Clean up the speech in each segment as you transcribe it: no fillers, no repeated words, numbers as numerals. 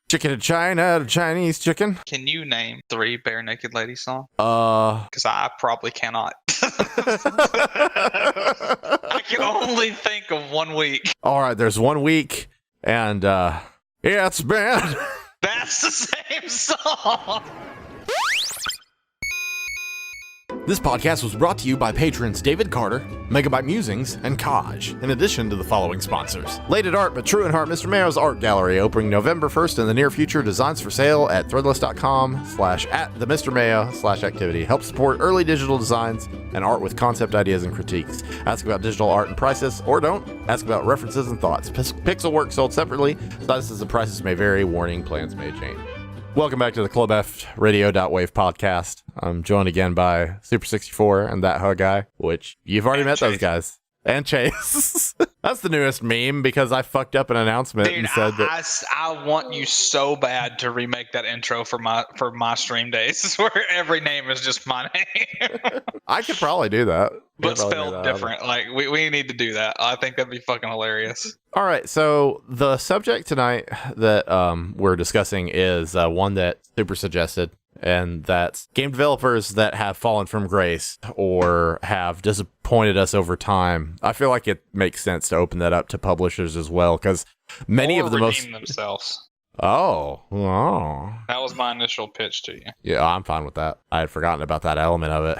Chicken in China, Chinese chicken. Can you name 3 Bare Naked Ladies songs? Uh, Because I probably cannot. I can only think of 1 week. all right, there's 1 week, and yeah, it's bad. That's the same song. This podcast was brought to you by patrons David Carter, Megabyte Musings, and Kaj, in addition to the following sponsors. Late at Art, but True in Heart, Mr. Mayo's Art Gallery, opening November 1st in the near future. Designs for sale at threadless.com/@themrmayo/activity. Help support early digital designs and art with concept ideas and critiques. Ask about digital art and prices, or don't. Ask about references and thoughts. Pixel work sold separately. Sizes and prices may vary. Warning, plans may change. Welcome back to the Club F Radio.wave podcast. I'm joined again by Super 64 and That Hug Guy, which you've already met those guys. And Chase. That's the newest meme because I fucked up an announcement and said that I want you so bad to remake that intro for my stream days where every name is just my name. I could probably do that. But spelled different. Like we need to do that. I think that'd be fucking hilarious. All right, so the subject tonight that we're discussing is one that Super suggested, and that's game developers that have fallen from grace or have disappointed us over time. I feel like it makes sense to open that up to publishers as well, because many of the most themselves. Oh, that was my initial pitch to you. Yeah, I'm fine with that. I had forgotten about that element of it.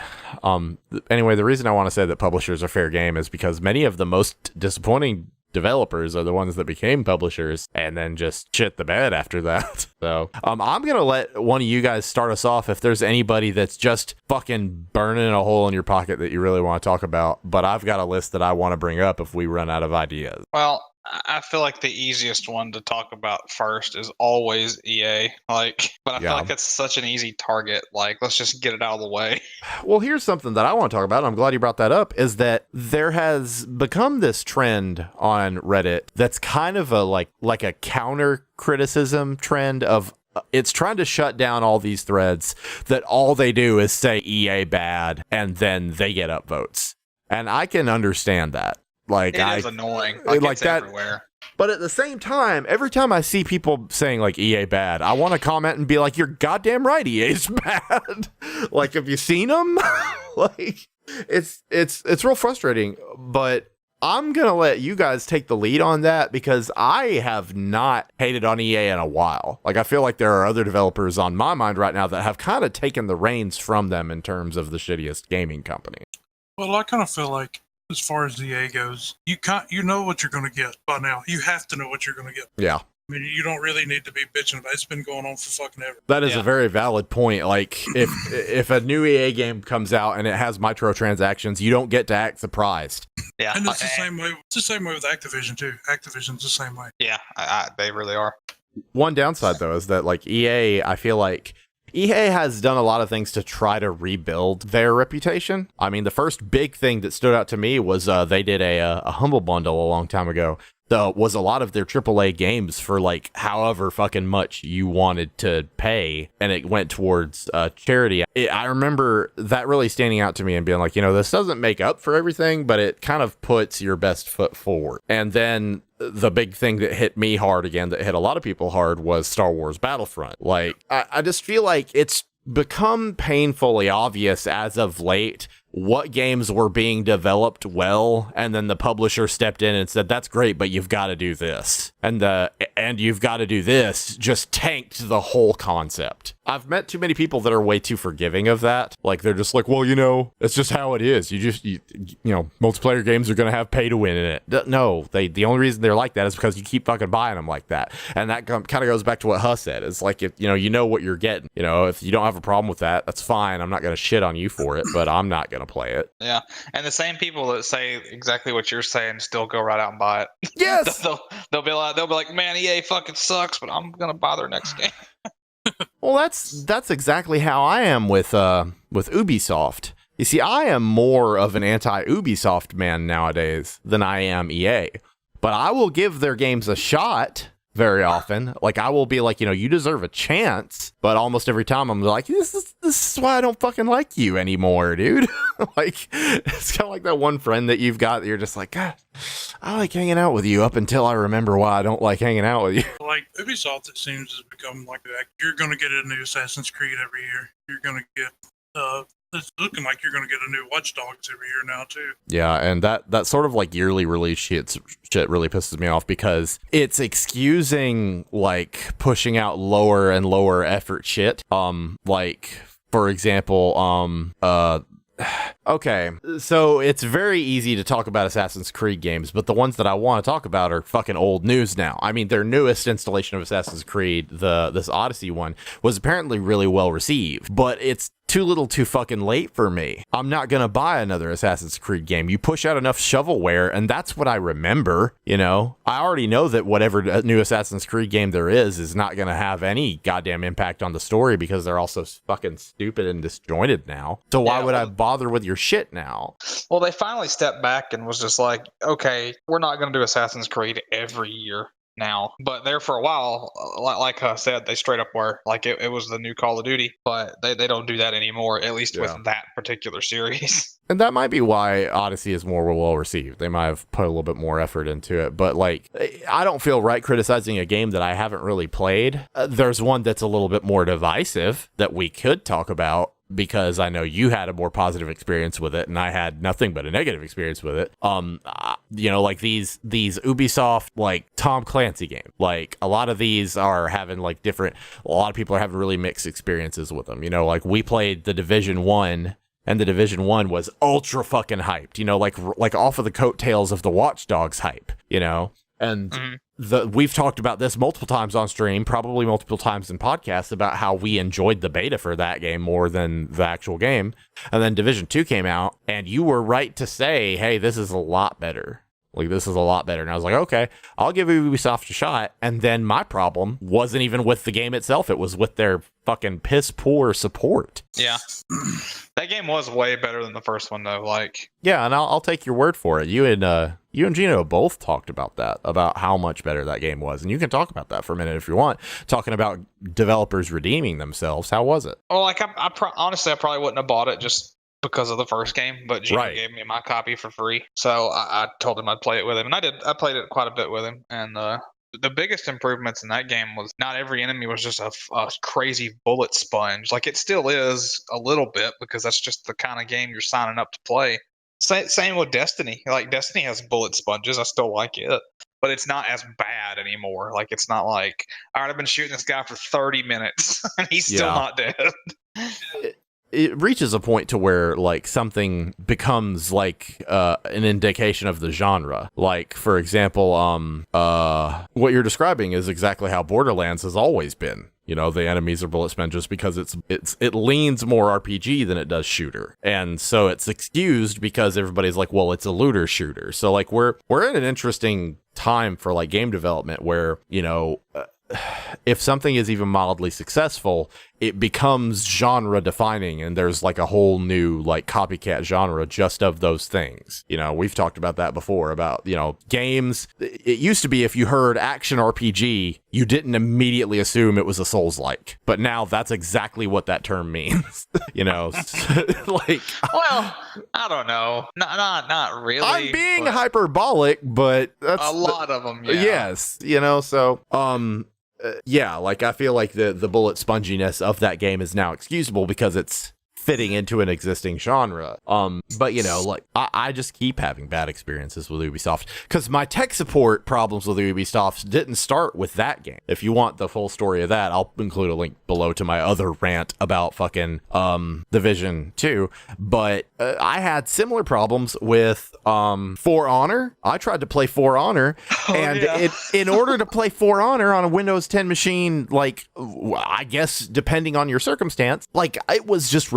Anyway, the reason I want to say that publishers are fair game is because many of the most disappointing developers are the ones that became publishers and then just shit the bed after that. So I'm gonna let one of you guys start us off if there's anybody that's just fucking burning a hole in your pocket that you really want to talk about, but I've got a list that I want to bring up if we run out of ideas. Well, I feel like the easiest one to talk about first is always EA. But I feel like it's such an easy target. Let's just get it out of the way. Well, here's something that I want to talk about. I'm glad you brought that up. Is that there has become this trend on Reddit that's kind of a like a counter criticism trend of. It's trying to shut down all these threads that all they do is say EA bad and then they get upvotes. And I can understand that. It is annoying. It's that everywhere. But at the same time, every time I see people saying EA bad, I want to comment and be like, "You're goddamn right, EA's bad." Have you seen them? It's real frustrating. But I'm gonna let you guys take the lead on that because I have not hated on EA in a while. I feel like there are other developers on my mind right now that have kind of taken the reins from them in terms of the shittiest gaming company. Well, I kind of feel like, as far as EA goes, you know what you're going to get by now. You have to know what you're going to get. Yeah. I mean, you don't really need to be bitching about it. It's been going on for fucking ever. That is a very valid point. If a new EA game comes out and it has microtransactions, you don't get to act surprised. Yeah. And it's the same way. It's the same way with Activision too. Activision's the same way. Yeah, they really are. One downside though is that EA, I feel like EA has done a lot of things to try to rebuild their reputation. I mean, the first big thing that stood out to me was they did a Humble Bundle a long time ago. Was a lot of their AAA games for however fucking much you wanted to pay, and it went towards charity. I remember that really standing out to me and being like, this doesn't make up for everything, but it kind of puts your best foot forward. And then the big thing that hit me hard again, that hit a lot of people hard, was Star Wars Battlefront. I just feel like it's become painfully obvious as of late what games were being developed well, and then the publisher stepped in and said, "That's great, but you've got to do this." And you've got to do this just tanked the whole concept. I've met too many people that are way too forgiving of that. They're just well, it's just how it is. You multiplayer games are going to have pay to win in it. No, the only reason they're like that is because you keep fucking buying them like that. And that kind of goes back to what Huss said. It's if you know what you're getting. If you don't have a problem with that, that's fine. I'm not going to shit on you for it, but I'm not going to play it. Yeah, and the same people that say exactly what you're saying still go right out and buy it. Yes, they'll be like, "Man, EA fucking sucks," but I'm gonna buy their next game. Well, that's exactly how I am with Ubisoft. You see, I am more of an anti-Ubisoft man nowadays than I am EA, but I will give their games a shot. very often. Like, I will be like, you deserve a chance, but almost every time I'm like, this is why I don't fucking like you anymore, dude. Like, it's kind of like that one friend that you've got that you're just like, God, I like hanging out with you up until I remember why I don't like hanging out with you. Like Ubisoft, it seems, has become like that. You're going to get a new Assassin's Creed every year. You're going to get, it's looking like you're going to get a new Watch Dogs every year now too. Yeah, and that sort of like yearly release shit really pisses me off because it's excusing like pushing out lower and lower effort shit. Like, for example, okay, so it's very easy to talk about Assassin's Creed games, but the ones that I want to talk about are fucking old news now. I mean, their newest installation of Assassin's Creed, this Odyssey one, was apparently really well received, but it's too little too fucking late for me. I'm not gonna buy another Assassin's Creed game. You push out enough shovelware, and that's what I remember, I already know that whatever new Assassin's Creed game there is not gonna have any goddamn impact on the story because they're all so fucking stupid and disjointed now. So why would I bother with your shit now? Well, they finally stepped back and was just like, okay, we're not gonna do Assassin's Creed every year now, but there for a while, like I said, they straight up were like it was the new Call of Duty, but they don't do that anymore, at least with that particular series. And that might be why Odyssey is more well received. They might have put a little bit more effort into it, but like, I don't feel right criticizing a game that I haven't really played. There's one that's a little bit more divisive that we could talk about, because I know you had a more positive experience with it and I had nothing but a negative experience with it. Like these Ubisoft, like Tom Clancy game, like a lot of these are having like a lot of people are having really mixed experiences with them. Like we played the Division 1 and the Division 1 was ultra fucking hyped, like off of the coattails of the Watch Dogs hype, and we've talked about this multiple times on stream, probably multiple times in podcasts, about how we enjoyed the beta for that game more than the actual game. And then Division 2 came out, and you were right to say, hey, this is a lot better. Like, this is a lot better. And I was like, okay, I'll give Ubisoft a shot. And then my problem wasn't even with the game itself. It was with their fucking piss poor support. Yeah. That game was way better than the first one, though. Like, yeah, and I'll take your word for it. You and Gino both talked about that, about how much better that game was. And you can talk about that for a minute if you want. Talking about developers redeeming themselves. How was it? Well, like, honestly, I probably wouldn't have bought it just because of the first game, but Gino gave me my copy for free, so I told him I'd play it with him, and I did. I played it quite a bit with him, and the biggest improvements in that game was not every enemy was just a crazy bullet sponge. Like, it still is a little bit, because that's just the kind of game you're signing up to play. Same with Destiny. Like, Destiny has bullet sponges. I still like it, but it's not as bad anymore. Like, it's not like, all right, I've been shooting this guy for 30 minutes and he's still not dead. It reaches a point to where like something becomes like an indication of the genre. Like, for example, what you're describing is exactly how Borderlands has always been. The enemies are bullet sponges because it leans more RPG than it does shooter. And so it's excused because everybody's like, well, it's a looter shooter. So like we're in an interesting time for like game development where, if something is even mildly successful, it becomes genre defining, and there's like a whole new like copycat genre just of those things. We've talked about that before, about, games. It used to be if you heard action RPG, you didn't immediately assume it was a Souls-like, but now that's exactly what that term means. Like, well, I don't know, not really. I'm being hyperbolic, but that's a lot of them. Yeah. Yes, so yeah, like I feel like the bullet sponginess of that game is now excusable because it's fitting into an existing genre. But like I just keep having bad experiences with Ubisoft because my tech support problems with Ubisoft didn't start with that game. If you want the full story of that, I'll include a link below to my other rant about fucking Division 2. But I had similar problems with For Honor. I tried to play For Honor, in order to play For Honor on a Windows 10 machine, like I guess depending on your circumstance, like it was just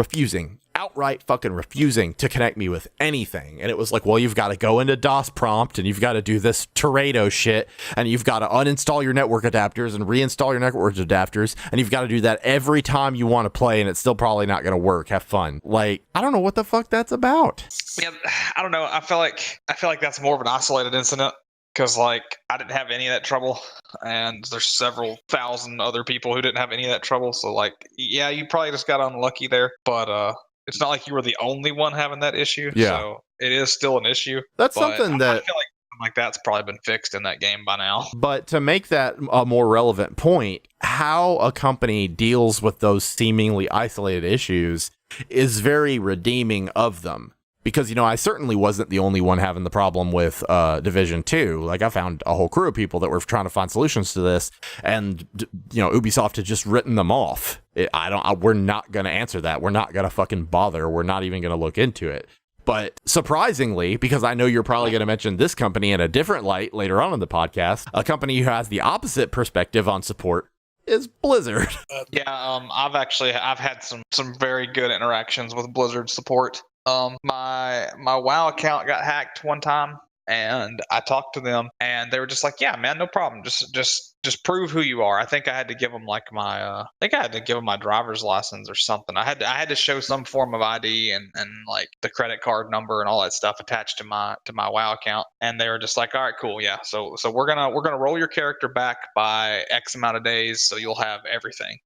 outright fucking refusing to connect me with anything. And it was like, well, you've got to go into DOS prompt and you've got to do this Teredo shit, and you've got to uninstall your network adapters and reinstall your network adapters, and you've got to do that every time you want to play, and it's still probably not going to work. Have fun. Like, I don't know what the fuck that's about. Yeah, I don't know. I feel like that's more of an isolated incident, because like I didn't have any of that trouble, and there's several thousand other people who didn't have any of that trouble. So like, yeah, you probably just got unlucky there, but it's not like you were the only one having that issue. Yeah. So it is still an issue. That's but something I that. feel like that's probably been fixed in that game by now. But to make that a more relevant point, how a company deals with those seemingly isolated issues is very redeeming of them. Because, I certainly wasn't the only one having the problem with Division 2. Like, I found a whole crew of people that were trying to find solutions to this, and, Ubisoft had just written them off. We're not going to answer that. We're not going to fucking bother. We're not even going to look into it. But surprisingly, because I know you're probably going to mention this company in a different light later on in the podcast, a company who has the opposite perspective on support is Blizzard. Yeah, I've had some very good interactions with Blizzard support. My WoW account got hacked one time, and I talked to them, and they were just like, "Yeah, man, no problem. Just prove who you are." I think I had to give them like my driver's license or something. I had to show some form of ID and like the credit card number and all that stuff attached to my WoW account. And they were just like, "All right, cool, yeah. So we're gonna roll your character back by X amount of days, so you'll have everything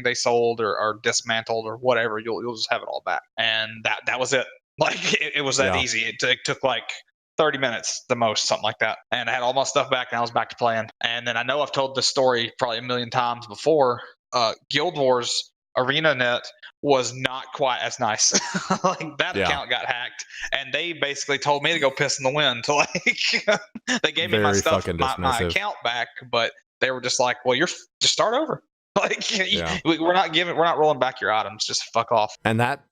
they sold or dismantled or whatever. You'll just have it all back." And that was it. Like it was that easy. It took like 30 minutes the most, something like that. And I had all my stuff back and I was back to playing. And then I know I've told this story probably a million times before. Guild Wars ArenaNet was not quite as nice. Like that account got hacked and they basically told me to go piss in the wind to like they gave me my stuff, my account back, but they were just like, well, just start over. Like we're not rolling back your items, just fuck off. And that,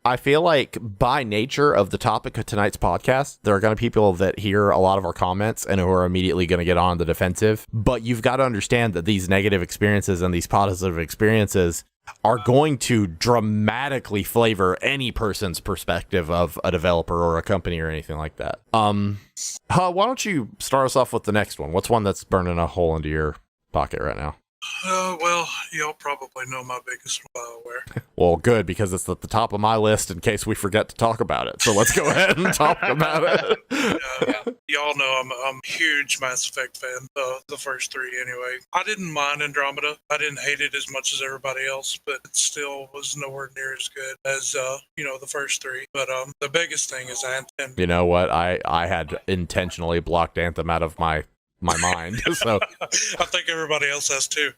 I feel like by nature of the topic of tonight's podcast, there are going to be people that hear a lot of our comments and who are immediately going to get on the defensive. But you've got to understand that these negative experiences and these positive experiences are going to dramatically flavor any person's perspective of a developer or a company or anything like that. Why don't you start us off with the next one? What's one that's burning a hole into your pocket right now? Well, y'all probably know my biggest BioWare. Well, good, because it's at the top of my list in case we forget to talk about it. So let's go ahead and talk about it. Y'all know I'm a huge Mass Effect fan, the first three anyway. I didn't mind Andromeda. I didn't hate it as much as everybody else, but it still was nowhere near as good as, the first three. But the biggest thing is Anthem. You know what? I had intentionally blocked Anthem out of my mind. So I think everybody else has too.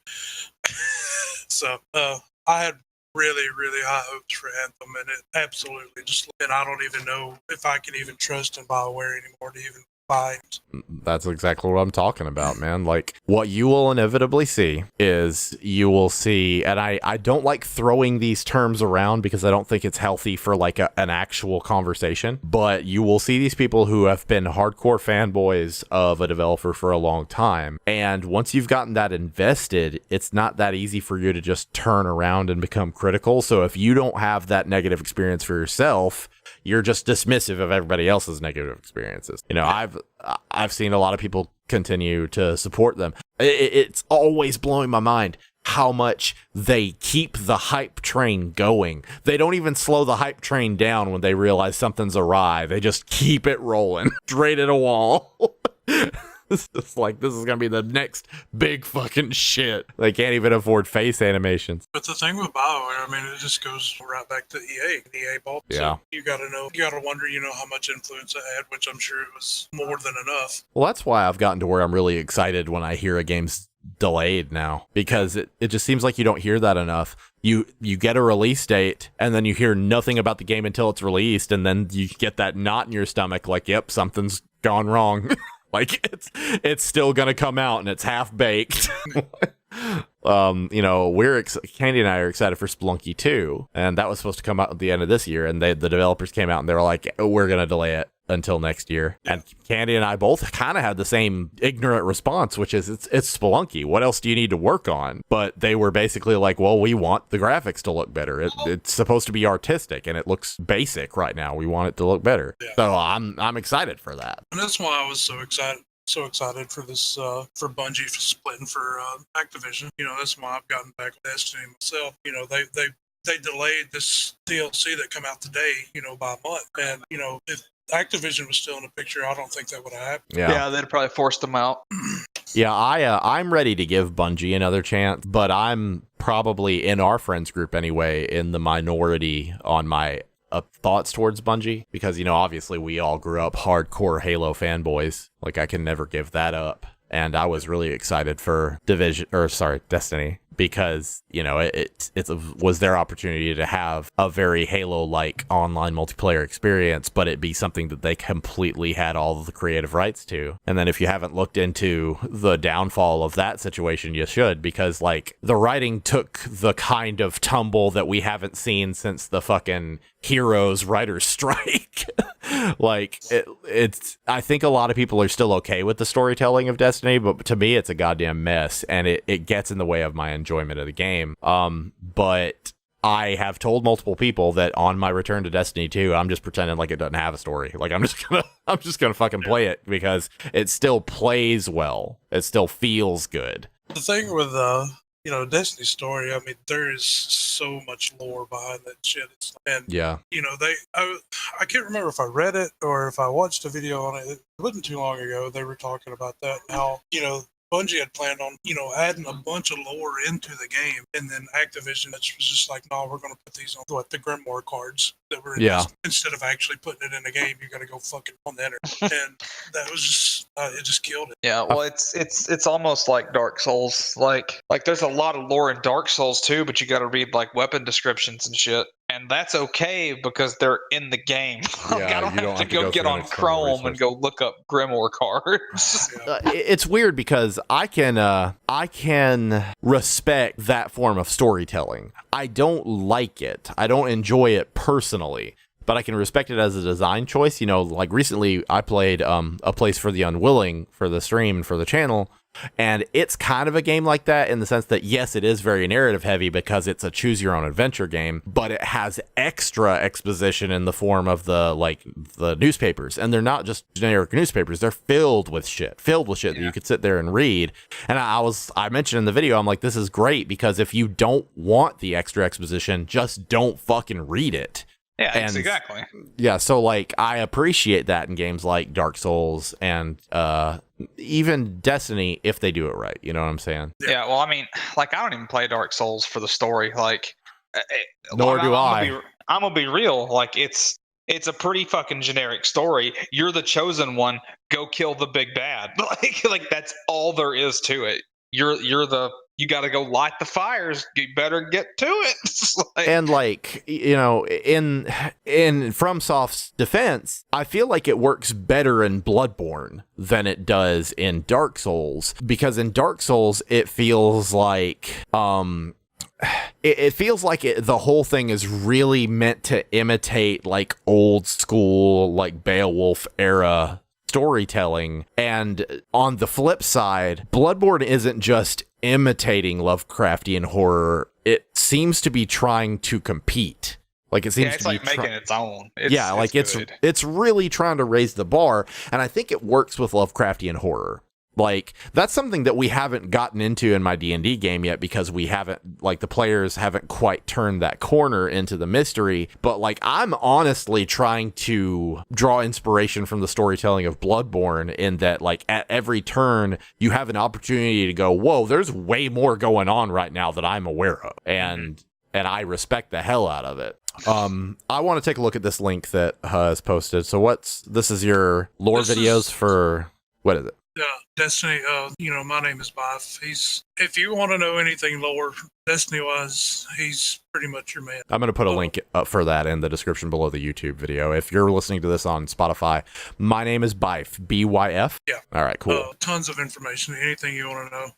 So I had really, really high hopes for Anthem, and it absolutely and I don't even know if I can even trust in BioWare anymore to even buy it. That's exactly what I'm talking about, man. Like, what you will inevitably see is and I don't like throwing these terms around because I don't think it's healthy for like an actual conversation, but you will see these people who have been hardcore fanboys of a developer for a long time. And once you've gotten that invested, it's not that easy for you to just turn around and become critical. So if you don't have that negative experience for yourself, you're just dismissive of everybody else's negative experiences. I've seen a lot of people continue to support them. It's always blowing my mind how much they keep the hype train going. They don't even slow the hype train down when they realize something's awry. They just keep it rolling straight at a wall. This is going to be the next big fucking shit. They can't even afford face animations. But the thing with BioWare, it just goes right back to EA. EA bought. Yeah. So you got to wonder, how much influence it had, which I'm sure it was more than enough. Well, that's why I've gotten to where I'm really excited when I hear a game's delayed now, because it just seems like you don't hear that enough. You get a release date and then you hear nothing about the game until it's released, and then you get that knot in your stomach like, yep, something's gone wrong. Like it's still gonna come out and it's half baked. Candy and I are excited for Spelunky 2, and that was supposed to come out at the end of this year, and the developers came out and they were like, we're gonna delay it until next year. And Candy and I both kind of had the same ignorant response, which is it's Spelunky. What else do you need to work on? But they were basically like, well, we want the graphics to look better. It's supposed to be artistic and it looks basic right now. We want it to look better. Yeah. So I'm excited for that. And that's why I was so excited for this, for Bungie splitting for Activision. That's why I've gotten back with Destiny myself. They delayed this DLC that come out today, by a month. And, if Activision was still in the picture, I don't think that would have happened. Yeah, they'd probably forced them out. Yeah, I'm ready to give Bungie another chance, but I'm probably, in our friends group anyway, in the minority on my thoughts towards Bungie, because, obviously we all grew up hardcore Halo fanboys. Like, I can never give that up. And I was really excited for Destiny, because, it was their opportunity to have a very Halo-like online multiplayer experience, but it be something that they completely had all of the creative rights to. And then if you haven't looked into the downfall of that situation, you should, because, like, the writing took the kind of tumble that we haven't seen since the fucking Heroes writer's strike. Like, it's I think a lot of people are still okay with the storytelling of Destiny, but to me it's a goddamn mess, and it gets in the way of my enjoyment of the game. But I have told multiple people that on my return to Destiny 2, I'm just pretending like it doesn't have a story. Like, I'm just gonna fucking play it, because it still plays well. It still feels good. The thing with Destiny's story, I mean, there is so much lore behind that shit. Yeah. I can't remember if I read it or if I watched a video on it. It wasn't too long ago. They were talking about that, how, Bungie had planned on, adding a bunch of lore into the game, and then Activision was just like, no, we're going to put these on the Grimoire cards that were in this. Instead of actually putting it in the game, you got to go fucking on the internet, and that was just it just killed it. Yeah, well, it's almost like Dark Souls. Like there's a lot of lore in Dark Souls too, but you got to read like weapon descriptions and shit. And that's okay because they're in the game. Yeah, I don't have to go get on Chrome and go look up Grimoire cards. It's weird because I can respect that form of storytelling. I don't like it. I don't enjoy it personally, but I can respect it as a design choice. Like recently I played A Place for the Unwilling for the stream and for the channel. And it's kind of a game like that in the sense that, yes, it is very narrative heavy because it's a choose your own adventure game, but it has extra exposition in the form of the newspapers. And they're not just generic newspapers. They're filled with shit that you could sit there and read. And I mentioned in the video, I'm like, this is great because if you don't want the extra exposition, just don't fucking read it. Yeah, exactly. Yeah, so like I appreciate that in games like Dark Souls and even Destiny if they do it right. You know what I'm saying? Yeah, well, I mean, like I don't even play Dark Souls for the story. Like, nor do I. I'm gonna be real. Like, it's a pretty fucking generic story. You're the chosen one. Go kill the big bad. Like that's all there is to it. You got to go light the fires. You better get to it. And in FromSoft's defense, I feel like it works better in Bloodborne than it does in Dark Souls, because in Dark Souls it feels like it feels like the whole thing is really meant to imitate like old school like Beowulf era storytelling. And on the flip side, Bloodborne isn't just imitating Lovecraftian horror. It seems to be trying to compete. Like it seems it's to be like making its own. It's really trying to raise the bar, and I think it works with Lovecraftian horror. Like that's something that we haven't gotten into in my D&D game yet because we haven't, like, the players haven't quite turned that corner into the mystery. But like I'm honestly trying to draw inspiration from the storytelling of Bloodborne in that like at every turn you have an opportunity to go, whoa, there's way more going on right now that I'm aware of, and I respect the hell out of it. I want to take a look at this link that has posted. So this is your lore videos for what is it? Yeah, Destiny, my name is Bife. If you want to know anything lore, Destiny-wise, he's pretty much your man. I'm going to put a link up for that in the description below the YouTube video. If you're listening to this on Spotify, my name is Bife, B-Y-F. Yeah. All right, cool. Tons of information, anything you want to know.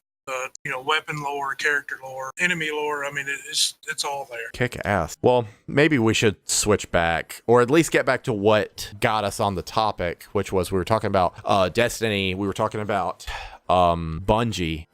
Weapon lore, character lore, enemy lore. I mean, it's all there. Kick ass. Well, maybe we should switch back, or at least get back to what got us on the topic, which was we were talking about Destiny. We were talking about Bungie.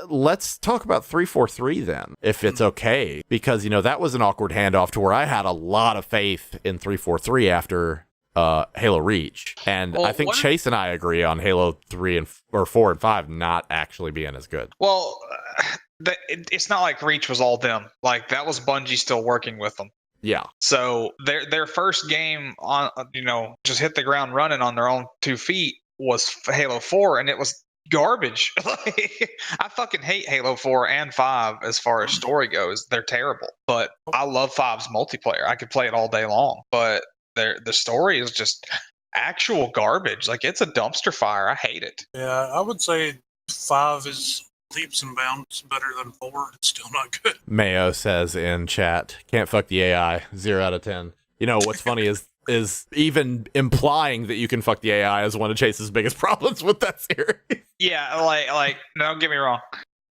Let's talk about 343 then, if it's okay, because that was an awkward handoff to where I had a lot of faith in 343 after Halo Reach, and I think Chase and I agree on Halo 3 or 4 and 5 not actually being as good. Well, it's not like Reach was all them. Like that was Bungie still working with them. Yeah. So their first game on, just hit the ground running on their own 2 feet was Halo 4, and it was garbage. Like, I fucking hate Halo 4 and 5 as far as story goes. They're terrible. But I love 5's multiplayer. I could play it all day long. But the story is just actual garbage. Like, it's a dumpster fire. I hate it. Yeah, I would say 5 is leaps and bounds better than 4. It's still not good. Mayo says in chat, can't fuck the AI, 0 out of 10. You know, what's funny is even implying that you can fuck the AI is one of Chase's biggest problems with that series. Yeah, like don't get me wrong.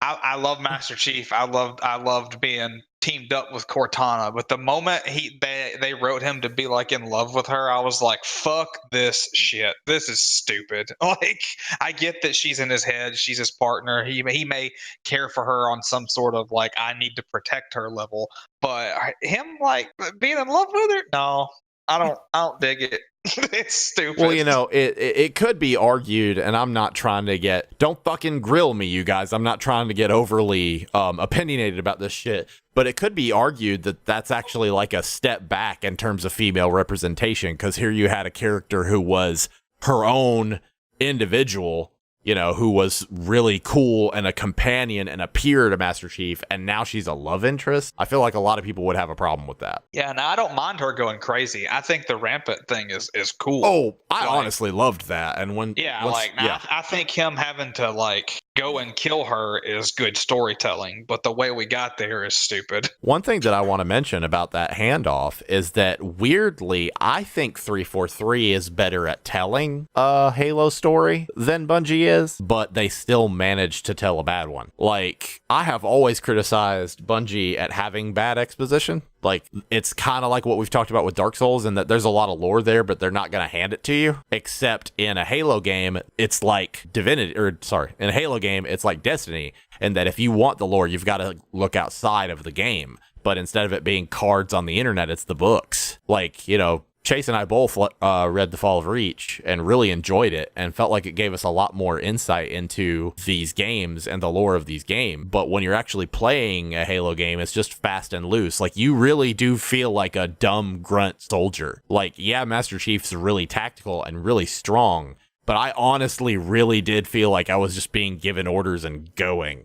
I love Master Chief. I loved being teamed up with Cortana, but the moment they wrote him to be like in love with her, I was like, fuck this shit. This is stupid. Like, I get that she's in his head, she's his partner. He may care for her on some sort of like I need to protect her level, but him like being in love with her? No. I don't dig it. It's stupid. Well, you know, it could be argued, and I'm not trying to don't fucking grill me, you guys. I'm not trying to get overly opinionated about this shit, but it could be argued that that's actually like a step back in terms of female representation, because here you had a character who was her own individual, you know, who was really cool and a companion and a peer to Master Chief, and now she's a love interest. I feel like a lot of people would have a problem with that. Yeah, and I don't mind her going crazy. I think the rampant thing is cool. Oh, I honestly loved that. And I think him having to like go and kill her is good storytelling, but the way we got there is stupid. One thing that I want to mention about that handoff is that weirdly, I think 343 is better at telling a Halo story than Bungie is, but they still managed to tell a bad one. Like, I have always criticized Bungie at having bad exposition. Like, it's kind of like what we've talked about with Dark Souls, in that there's a lot of lore there, but they're not going to hand it to you. Except in a Halo game, it's like in a Halo game, it's like Destiny, in that if you want the lore, you've got to look outside of the game. But instead of it being cards on the internet, it's the books. Like, you know, Chase and I both read The Fall of Reach and really enjoyed it and felt like it gave us a lot more insight into these games and the lore of these games. But when you're actually playing a Halo game, it's just fast and loose. Like, you really do feel like a dumb grunt soldier. Like, yeah, Master Chief's really tactical and really strong, but I honestly really did feel like I was just being given orders and going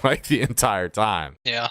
like the entire time. Yeah.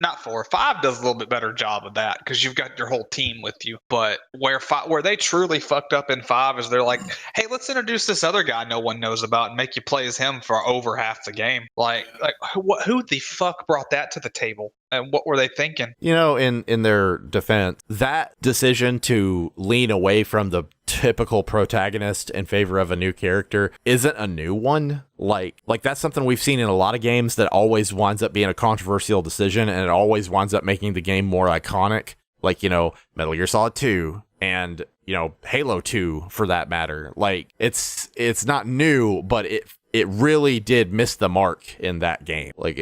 Not 4. 5 does a little bit better job of that because you've got your whole team with you. But where they truly fucked up in 5 is they're like, hey, let's introduce this other guy no one knows about and make you play as him for over half the game. Like who the fuck brought that to the table? And what were they thinking? You know, in their defense, that decision to lean away from the typical protagonist in favor of a new character isn't a new one. Like that's something we've seen in a lot of games that always winds up being a controversial decision, and it always winds up making the game more iconic. Like, you know, Metal Gear Solid 2 and, you know, Halo 2 for that matter. Like, it's not new, but it really did miss the mark in that game. Like,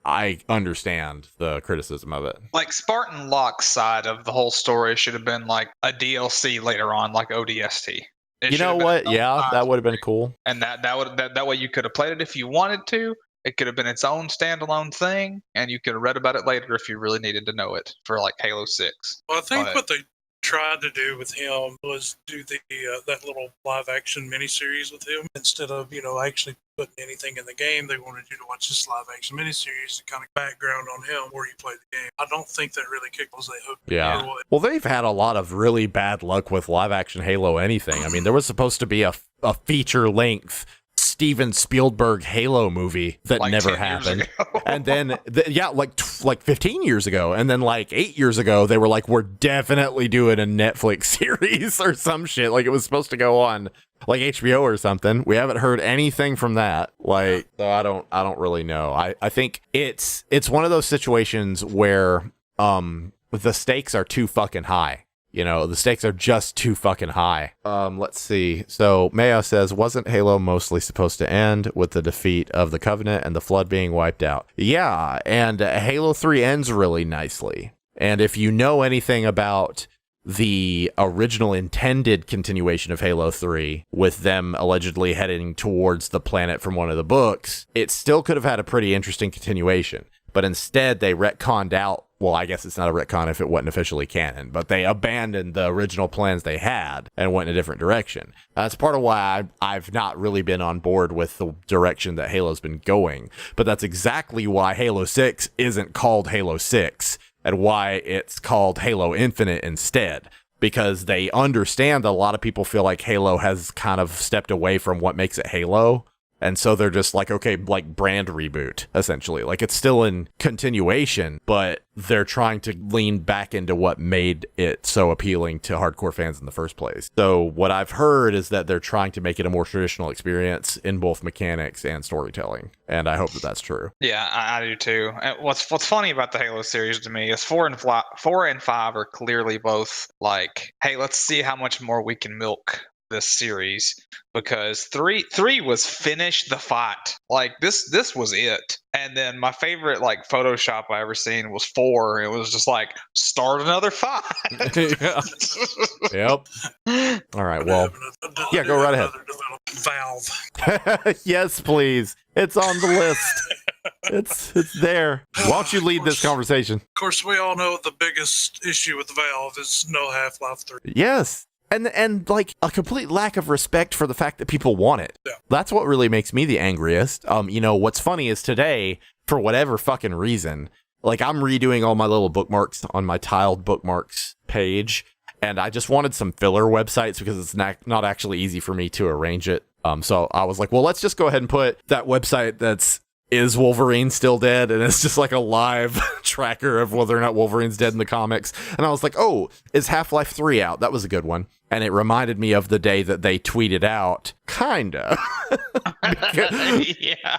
I understand the criticism of it. Like, Spartan Locke's side of the whole story should have been like a DLC later on, like ODST. You know what? Yeah, that would have been cool. And that way you could have played it if you wanted to. It could have been its own standalone thing, and you could have read about it later if you really needed to know it for like Halo 6. Well, I think what they tried to do with him was do that little live action miniseries with him instead of, you know, actually putting anything in the game. They wanted you to watch this live action miniseries to kind of background on him where you play the game. I don't think that really kicked as they hoped. Yeah. Well, they've had a lot of really bad luck with live action Halo anything. I mean, there was supposed to be a feature length Steven Spielberg Halo movie that like never happened. And then, like 15 years ago. And then like 8 years ago, they were like, we're definitely doing a Netflix series or some shit. Like, it was supposed to go on like HBO or something. We haven't heard anything from that. Like, so I don't really know. I think it's one of those situations where the stakes are too fucking high. You know, the stakes are just too fucking high. Let's see. So Mayo says, wasn't Halo mostly supposed to end with the defeat of the Covenant and the Flood being wiped out? Yeah, and Halo 3 ends really nicely. And if you know anything about the original intended continuation of Halo 3, with them allegedly heading towards the planet from one of the books, it still could have had a pretty interesting continuation. But instead, they retconned out well, I guess it's not a retcon if it wasn't officially canon, but they abandoned the original plans they had and went in a different direction. That's part of why I've not really been on board with the direction that Halo's been going, but that's exactly why Halo 6 isn't called Halo 6 and why it's called Halo Infinite instead. Because they understand that a lot of people feel like Halo has kind of stepped away from what makes it Halo. And so they're just like, okay, like brand reboot, essentially. Like it's still in continuation, but they're trying to lean back into what made it so appealing to hardcore fans in the first place. So what I've heard is that they're trying to make it a more traditional experience in both mechanics and storytelling. And I hope that that's true. Yeah, I do too. And what's funny about the Halo series to me is 4 and 5 are clearly both like, hey, let's see how much more we can milk this series, because three was finish the fight. Like this was it. And then my favorite like Photoshop I ever seen was 4. It was just like start another fight. Yep. All right. Well, yeah, go right ahead. Valve. Yes, please. It's on the list. It's there. Why don't you lead this conversation? Of course, we all know the biggest issue with Valve is no Half-Life 3. Yes. And like a complete lack of respect for the fact that people want it. Yeah. That's what really makes me the angriest. You know, what's funny is today, for whatever fucking reason, like I'm redoing all my little bookmarks on my tiled bookmarks page, and I just wanted some filler websites because it's not actually easy for me to arrange it. So I was like, well, let's just go ahead and put that website that's is Wolverine still dead? And it's just like a live tracker of whether or not Wolverine's dead in the comics. And I was like, oh, is Half-Life 3 out? That was a good one. And it reminded me of the day that they tweeted out, kinda. Yeah.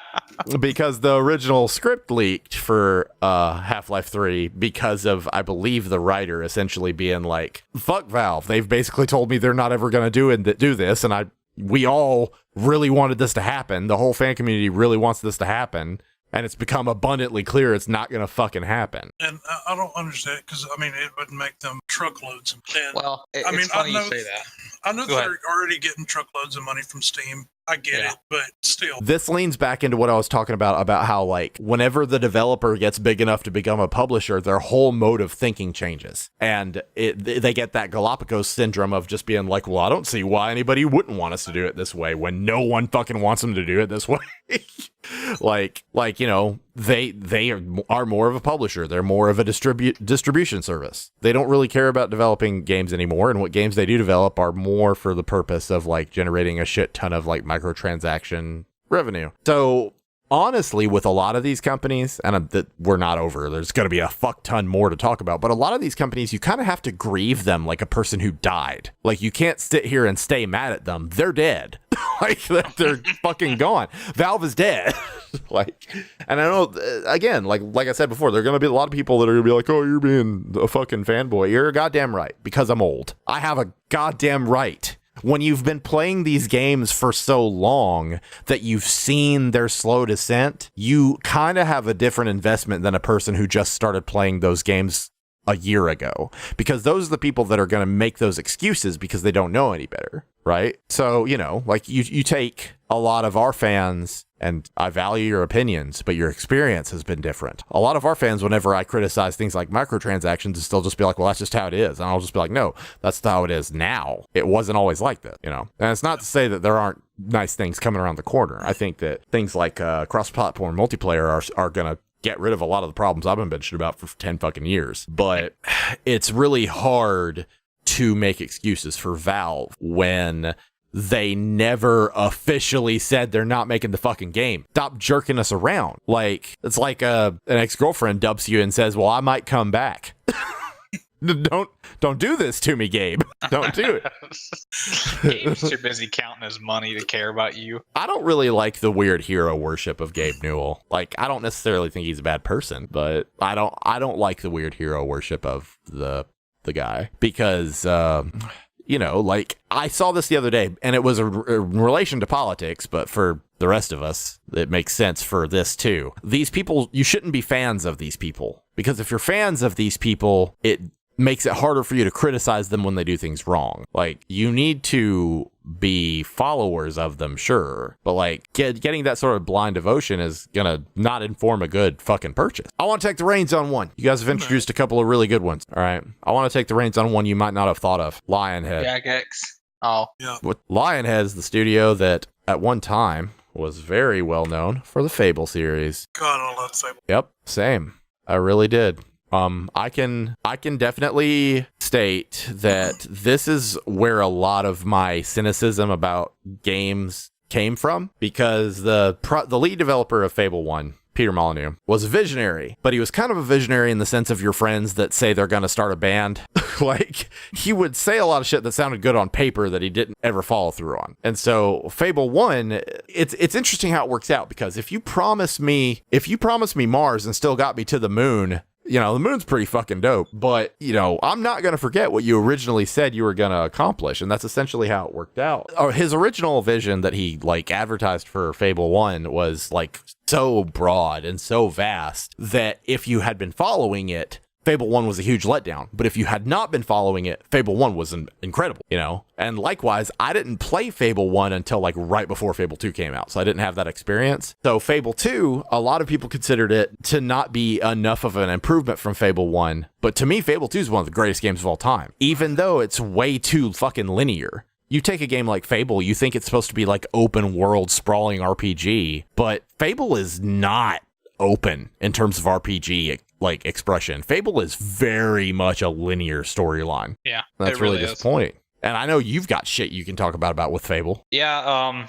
Because the original script leaked for Half-Life 3 because of, I believe, the writer essentially being like, fuck Valve. They've basically told me they're not ever going to do this. And we all really wanted this to happen. The whole fan community really wants this to happen. And it's become abundantly clear it's not going to fucking happen. And I don't understand, because, I mean, it would make them truckloads. And, Well, I mean, it's funny I know, you say that. I know Go they're ahead. already getting truckloads of money from Steam. I get Yeah. it, but still. This leans back into what I was talking about how, like, whenever the developer gets big enough to become a publisher, their whole mode of thinking changes. And they get that Galapagos syndrome of just being like, well, I don't see why anybody wouldn't want us to do it this way when no one fucking wants them to do it this way. like, you know, they are more of a publisher. They're more of a distribution service. They don't really care about developing games anymore. And what games they do develop are more for the purpose of like generating a shit ton of like microtransaction revenue. So honestly, with a lot of these companies, and that we're not over, there's going to be a fuck ton more to talk about, but a lot of these companies, you kind of have to grieve them like a person who died. Like you can't sit here and stay mad at them. They're dead. Like they're fucking gone. Valve is dead. Like, and I know, again, like I said before, there are going to be a lot of people that are going to be like, oh, you're being a fucking fanboy. You're goddamn right, because I'm old. I have a goddamn right. When you've been playing these games for so long that you've seen their slow descent, you kind of have a different investment than a person who just started playing those games a year ago, because those are the people that are going to make those excuses because they don't know any better, right? So, you know, like you take a lot of our fans, and I value your opinions, but your experience has been different. A lot of our fans, whenever I criticize things like microtransactions, they'll just be like, well, that's just how it is. And I'll just be like, no, that's how it is now. It wasn't always like this, you know? And it's not to say that there aren't nice things coming around the corner. I think that things like cross-platform multiplayer are going to get rid of a lot of the problems I've been bitching about for 10 fucking years. But it's really hard to make excuses for Valve when they never officially said they're not making the fucking game. Stop jerking us around. Like, it's like an ex-girlfriend dubs you and says, well, I might come back. Don't do this to me, Gabe. Don't do it. Gabe's too busy counting his money to care about you. I don't really like the weird hero worship of Gabe Newell. Like, I don't necessarily think he's a bad person, but I don't like the weird hero worship of the guy, because you know, like, I saw this the other day, and it was in relation to politics, but for the rest of us, it makes sense for this too. These people, you shouldn't be fans of these people, because if you're fans of these people, makes it harder for you to criticize them when they do things wrong. Like, you need to be followers of them, sure, but like getting that sort of blind devotion is gonna not inform a good fucking purchase. I want to take the reins on one. You guys have introduced a couple of really good ones. All right, I want to take the reins on one you might not have thought of. Lionhead. Jagex. Oh, Yeah. With Lionhead's the studio that at one time was very well known for the Fable series. God, I love Fable. Yep, same. I really did. I can definitely state that this is where a lot of my cynicism about games came from, because the lead developer of Fable 1, Peter Molyneux, was a visionary, but he was kind of a visionary in the sense of your friends that say they're going to start a band. Like, he would say a lot of shit that sounded good on paper that he didn't ever follow through on. And so Fable 1, it's interesting how it works out, because if you promise me Mars and still got me to the moon, you know, the moon's pretty fucking dope, but, you know, I'm not going to forget what you originally said you were going to accomplish. And that's essentially how it worked out. His original vision that he like advertised for Fable 1 was like so broad and so vast that if you had been following it, Fable 1 was a huge letdown. But if you had not been following it, Fable 1 was incredible, you know? And likewise, I didn't play Fable 1 until like right before Fable 2 came out, so I didn't have that experience. So Fable 2, a lot of people considered it to not be enough of an improvement from Fable 1. But to me, Fable 2 is one of the greatest games of all time, even though it's way too fucking linear. You take a game like Fable, you think it's supposed to be like open world sprawling RPG, but Fable is not open in terms of RPG like expression. Fable is very much a linear storyline. yeah. That's it really is. disappointing. And I know you've got shit you can talk about with Fable. Yeah,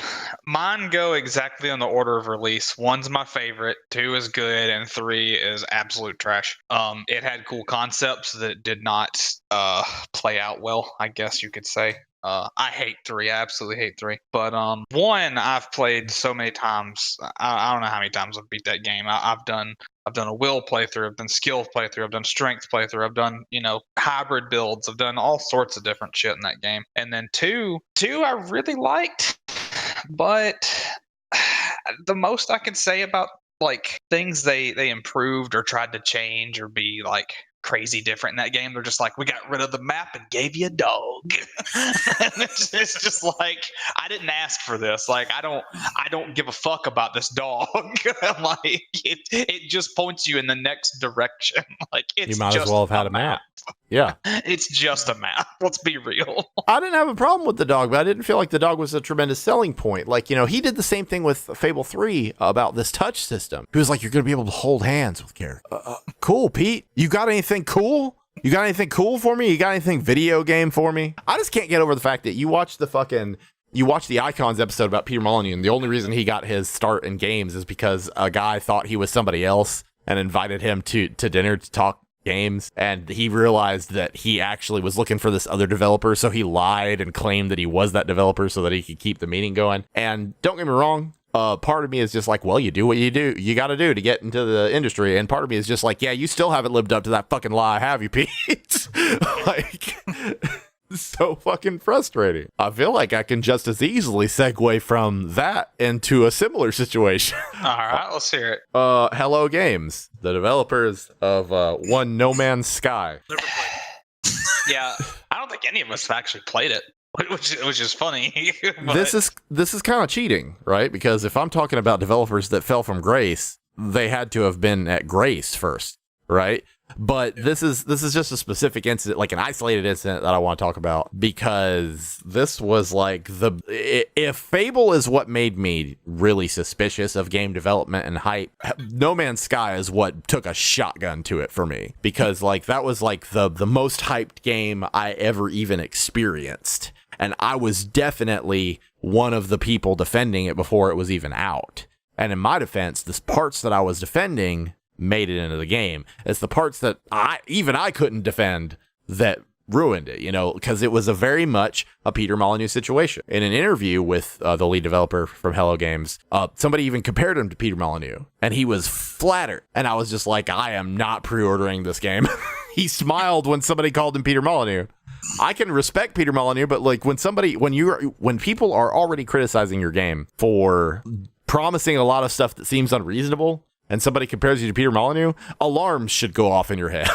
mine go exactly on the order of release. 1's my favorite, 2 is good, and 3 is absolute trash. It had cool concepts that did not play out well, I guess you could say. I hate 3. I absolutely hate 3. But 1 I've played so many times. I don't know how many times I've beat that game. I've done a will playthrough, I've done skill playthrough, I've done strength playthrough, I've done, you know, hybrid builds, I've done all sorts of different shit in that game. And then 2 I really liked, but the most I can say about like things they improved or tried to change or be like crazy different in that game, they're just like, we got rid of the map and gave you a dog. And it's just like, I didn't ask for this. Like, I don't give a fuck about this dog. Like, it just points you in the next direction. Like, it's You might just as well have had a map. Yeah. It's just a map. Let's be real. I didn't have a problem with the dog, but I didn't feel like the dog was a tremendous selling point. Like, you know, he did the same thing with Fable 3 about this touch system. He was like, you're going to be able to hold hands with characters. Cool, Pete. You got anything cool? You got anything cool for me? You got anything video game for me? I just can't get over the fact that you watch the Icons episode about Peter Molyneux, and the only reason he got his start in games is because a guy thought he was somebody else and invited him to dinner to talk games, and he realized that he actually was looking for this other developer, so he lied and claimed that he was that developer so that he could keep the meeting going. And don't get me wrong, part of me is just like, well, you do what you got to do to get into the industry, and part of me is just like, yeah, you still haven't lived up to that fucking lie, have you, Pete? Like, so fucking frustrating. I feel like I can just as easily segue from that into a similar situation. All right, let's hear it. Hello Games, the developers of one No Man's Sky. Never played. Yeah, I don't think any of us have actually played it, which is funny. But This is kind of cheating, right? Because if I'm talking about developers that fell from grace, they had to have been at grace first, right? But this is just a specific incident, like an isolated incident that I want to talk about, because this was like if Fable is what made me really suspicious of game development and hype, No Man's Sky is what took a shotgun to it for me, because like that was like the most hyped game I ever even experienced. And I was definitely one of the people defending it before it was even out. And in my defense, the parts that I was defending made it into the game. It's the parts that I couldn't defend that ruined it, you know, because it was a very much a Peter Molyneux situation. In an interview with the lead developer from Hello Games, somebody even compared him to Peter Molyneux, and he was flattered. And I was just like, I am not pre-ordering this game. He smiled when somebody called him Peter Molyneux. I can respect Peter Molyneux, but like when people are already criticizing your game for promising a lot of stuff that seems unreasonable, and somebody compares you to Peter Molyneux, alarms should go off in your head.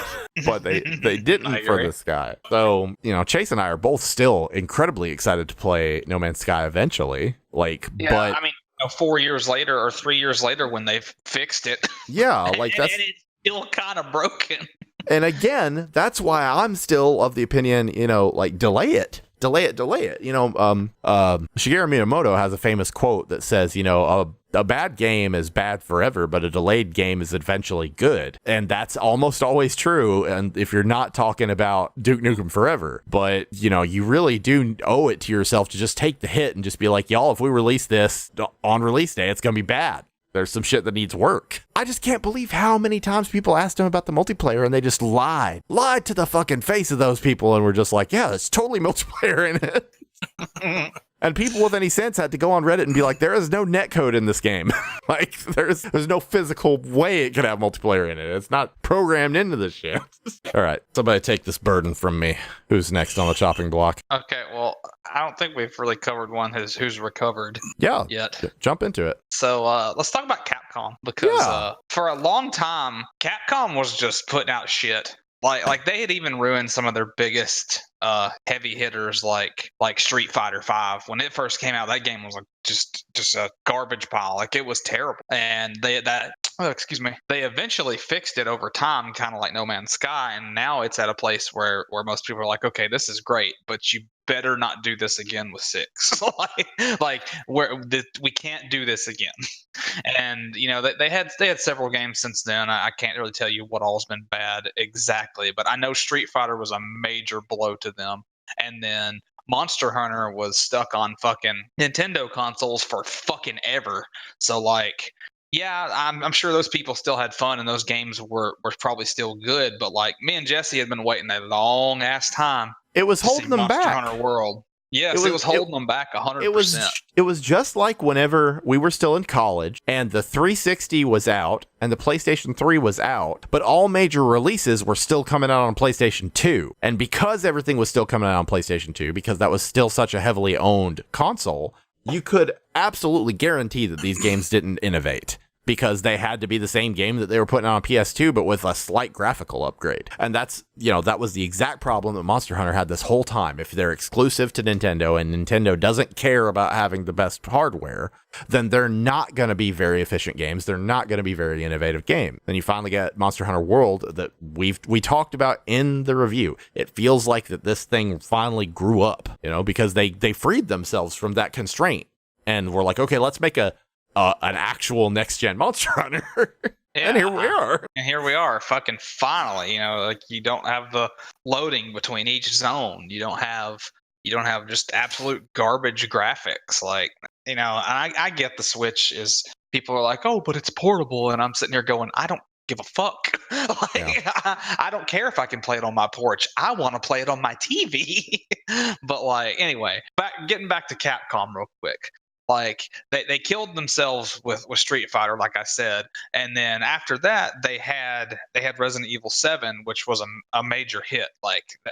But they didn't for this guy. So, Chase and I are both still incredibly excited to play No Man's Sky eventually. But I mean, 4 years later or 3 years later when they've fixed it. Yeah, and it's still kind of broken. And again, that's why I'm still of the opinion, delay it. Delay it. Shigeru Miyamoto has a famous quote that says, a bad game is bad forever, but a delayed game is eventually good. And that's almost always true. And if you're not talking about Duke Nukem Forever, but you really do owe it to yourself to just take the hit and just be like, y'all, if we release this on release day, it's going to be bad. There's some shit that needs work. I just can't believe how many times people asked him about the multiplayer and they just lied to the fucking face of those people. And were just like, yeah, there's totally multiplayer in it. And people with any sense had to go on Reddit and be like, there is no netcode in this game. Like, there's no physical way it could have multiplayer in it. It's not programmed into this shit. All right, somebody take this burden from me. Who's next on the chopping block? Okay, well, I don't think we've really covered one who's recovered yet. Jump into it. So let's talk about Capcom, because for a long time, Capcom was just putting out shit. Like they had even ruined some of their biggest heavy hitters, like Street Fighter V. When it first came out, that game was like just a garbage pile. Like, it was terrible. And they eventually fixed it over time, kind of like No Man's Sky. And now it's at a place where most people are like, okay, this is great, but you better not do this again with 6. We can't do this again. And they had several games since then. I can't really tell you what all's been bad exactly, but I know Street Fighter was a major blow to them. And then Monster Hunter was stuck on fucking Nintendo consoles for fucking ever. So I'm sure those people still had fun and those games were probably still good, but me and Jesse had been waiting a long ass time. It was holding them back. Monster Hunter World. Yes, it was holding them back 100%. It was just like whenever we were still in college and the 360 was out and the PlayStation 3 was out, but all major releases were still coming out on PlayStation 2. And because everything was still coming out on PlayStation 2, because that was still such a heavily owned console, you could absolutely guarantee that these games didn't innovate, because they had to be the same game that they were putting on PS2, but with a slight graphical upgrade. And that's, that was the exact problem that Monster Hunter had this whole time. If they're exclusive to Nintendo and Nintendo doesn't care about having the best hardware, then they're not going to be very efficient games. They're not going to be very innovative games. Then you finally get Monster Hunter World that we talked about in the review. It feels like that this thing finally grew up, because they freed themselves from that constraint and were like, okay, let's make an actual next-gen Monster Hunter. Yeah, and here we are. Fucking finally. You don't have the loading between each zone. You don't have just absolute garbage graphics. And I get the Switch is, people are like, oh, but it's portable, and I'm sitting here going, I don't give a fuck. I don't care if I can play it on my porch. I want to play it on my TV. But anyway, getting back to Capcom real quick. They killed themselves with Street Fighter, like I said, and then after that they had Resident Evil 7, which was a major hit.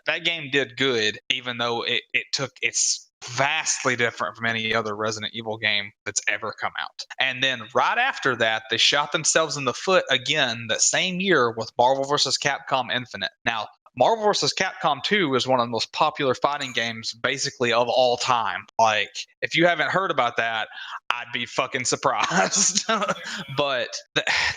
That game did good, even though it's vastly different from any other Resident Evil game that's ever come out. And then right after that, they shot themselves in the foot again that same year with Marvel vs. Capcom Infinite. Now, Marvel vs. Capcom 2 is one of the most popular fighting games basically of all time. If you haven't heard about that, I'd be fucking surprised. But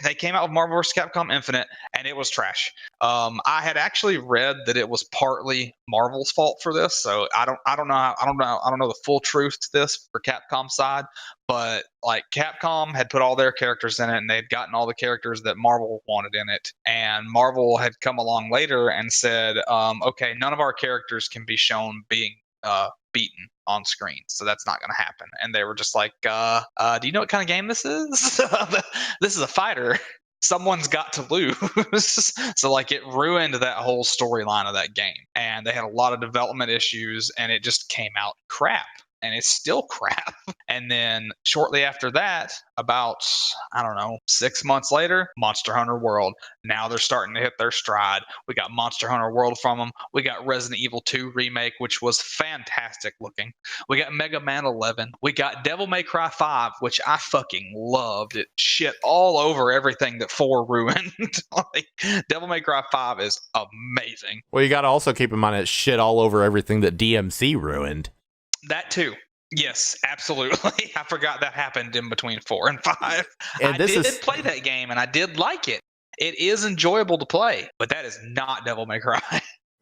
they came out with Marvel vs. Capcom Infinite, and it was trash. I had actually read that it was partly Marvel's fault for this, so I don't know the full truth to this for Capcom's side. But Capcom had put all their characters in it, and they'd gotten all the characters that Marvel wanted in it. And Marvel had come along later and said, okay, none of our characters can be shown being beaten on screen, so that's not going to happen. And they were just like, do you know what kind of game this is? This is a fighter. Someone's got to lose. So it ruined that whole storyline of that game. And they had a lot of development issues, and it just came out crap. and it's still crap. And then shortly after that, about, I don't know, 6 months later, Monster Hunter World. Now they're starting to hit their stride. We got Monster Hunter World from them. We got Resident Evil 2 Remake, which was fantastic looking. We got Mega Man 11. We got Devil May Cry 5, which I fucking loved. It shit all over everything that 4 ruined. Like, Devil May Cry 5 is amazing. Well, you got to also keep in mind it shit all over everything that DMC ruined. That too. Yes, absolutely. I forgot that happened in between 4 and 5. And I did play that game, and I did like it. It is enjoyable to play, but that is not Devil May Cry.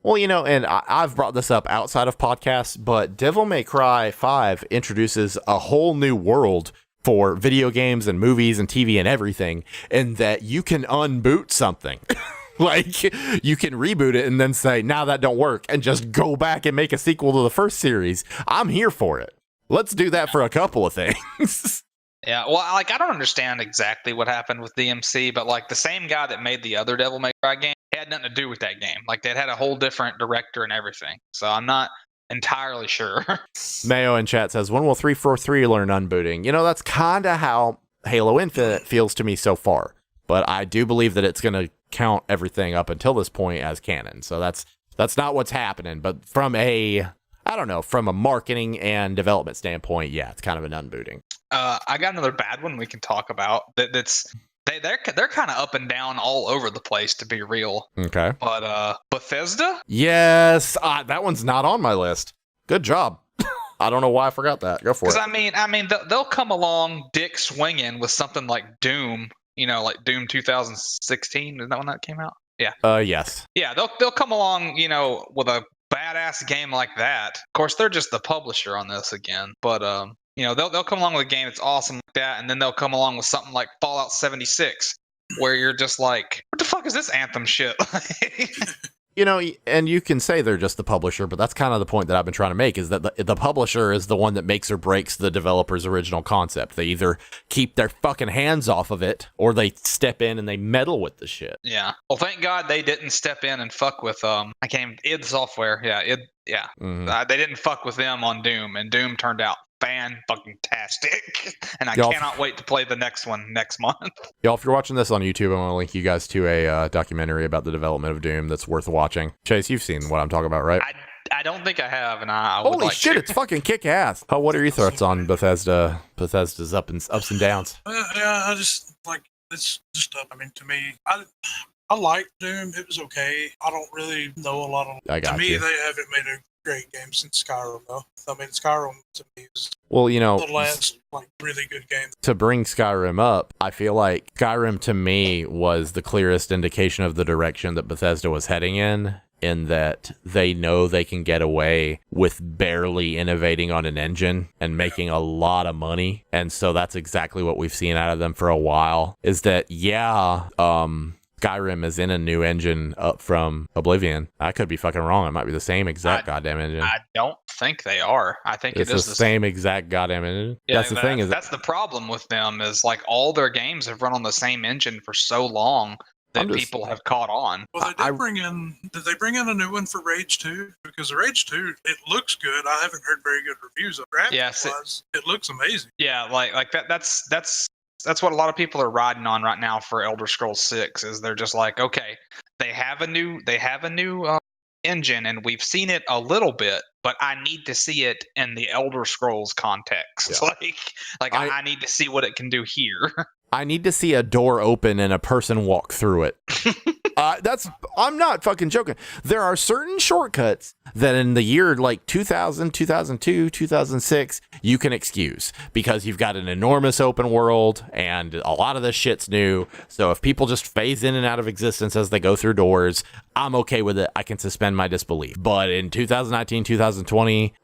Well, you know, and I've brought this up outside of podcasts, but Devil May Cry 5 introduces a whole new world for video games and movies and TV and everything, in that you can unboot something. Like, you can reboot it and then say, now that don't work, and just go back and make a sequel to the first series. I'm here for it. Let's do that for a couple of things. Yeah, well, like, I don't understand exactly what happened with DMC, but, like, the same guy that made the other Devil May Cry game had nothing to do with that game. Like, they had a whole different director and everything. So I'm not entirely sure. Mayo in chat says, when will 343 learn unbooting? You know, that's kind of how Halo Infinite feels to me so far. But I do believe that it's going to count everything up until this point as canon. So that's not what's happening. But from a marketing and development standpoint, yeah, it's kind of an unbooting. I got another bad one we can talk about. They're kind of up and down all over the place, to be real. Okay. But Bethesda? Yes, that one's not on my list. Good job. I don't know why I forgot that. Go for it. Because I mean, they'll come along dick swinging with something like Doom. You know, like Doom 2016. Is that when that came out? Yeah. Yes. Yeah, they'll come along, you know, with a badass game like that. Of course, they're just the publisher on this again, but you know, they'll come along with a game that's awesome like that, and then they'll come along with something like Fallout 76, where you're just like, what the fuck is this Anthem shit? You know, and you can say they're just the publisher, but that's kind of the point that I've been trying to make, is that the publisher is the one that makes or breaks the developer's original concept. They either keep their fucking hands off of it, or they step in and they meddle with the shit. Yeah. Well, thank God they didn't step in and fuck with id Software. Yeah, Mm-hmm. They didn't fuck with them on Doom, and Doom turned out fan-fucking-tastic. And I cannot wait to play the next one next month. Y'all, if you're watching this on YouTube, I want to link you guys to a documentary about the development of Doom that's worth watching. Chase, you've seen what I'm talking about, right? I don't think I have, and I would Holy like shit, to. it's fucking kick-ass. What are your thoughts on Bethesda's ups and downs? Yeah, I just, like, it's just up. I mean, to me, I like Doom. It was okay. I don't really know a lot of... To me, they haven't made a great game since Skyrim, though. I mean, Skyrim to me is the last really good game. To bring Skyrim up, I feel like Skyrim to me was the clearest indication of the direction that Bethesda was heading in that they know they can get away with barely innovating on an engine and making a lot of money. And so that's exactly what we've seen out of them for a while, is that, Skyrim is in a new engine up from Oblivion. I could be fucking wrong. It might be the same exact goddamn engine. I don't think they are. I think it's the same exact goddamn engine. Yeah, that's the thing. That's the problem with them, is like all their games have run on the same engine for so long that people have caught on. Well, did they bring in a new one for Rage 2? Because the Rage 2, it looks good. I haven't heard very good reviews of it. Graphics-wise, it looks amazing. Yeah, like that's what a lot of people are riding on right now for Elder Scrolls 6, is they're just like, okay, they have a new engine, and we've seen it a little bit, but I need to see it in the Elder Scrolls context. Yeah. I need to see what it can do here. I need to see a door open and a person walk through it. I'm not fucking joking. There are certain shortcuts that in the year like 2000, 2002, 2006, you can excuse because you've got an enormous open world and a lot of this shit's new. So if people just phase in and out of existence as they go through doors, I'm okay with it. I can suspend my disbelief. But in 2019, 2020,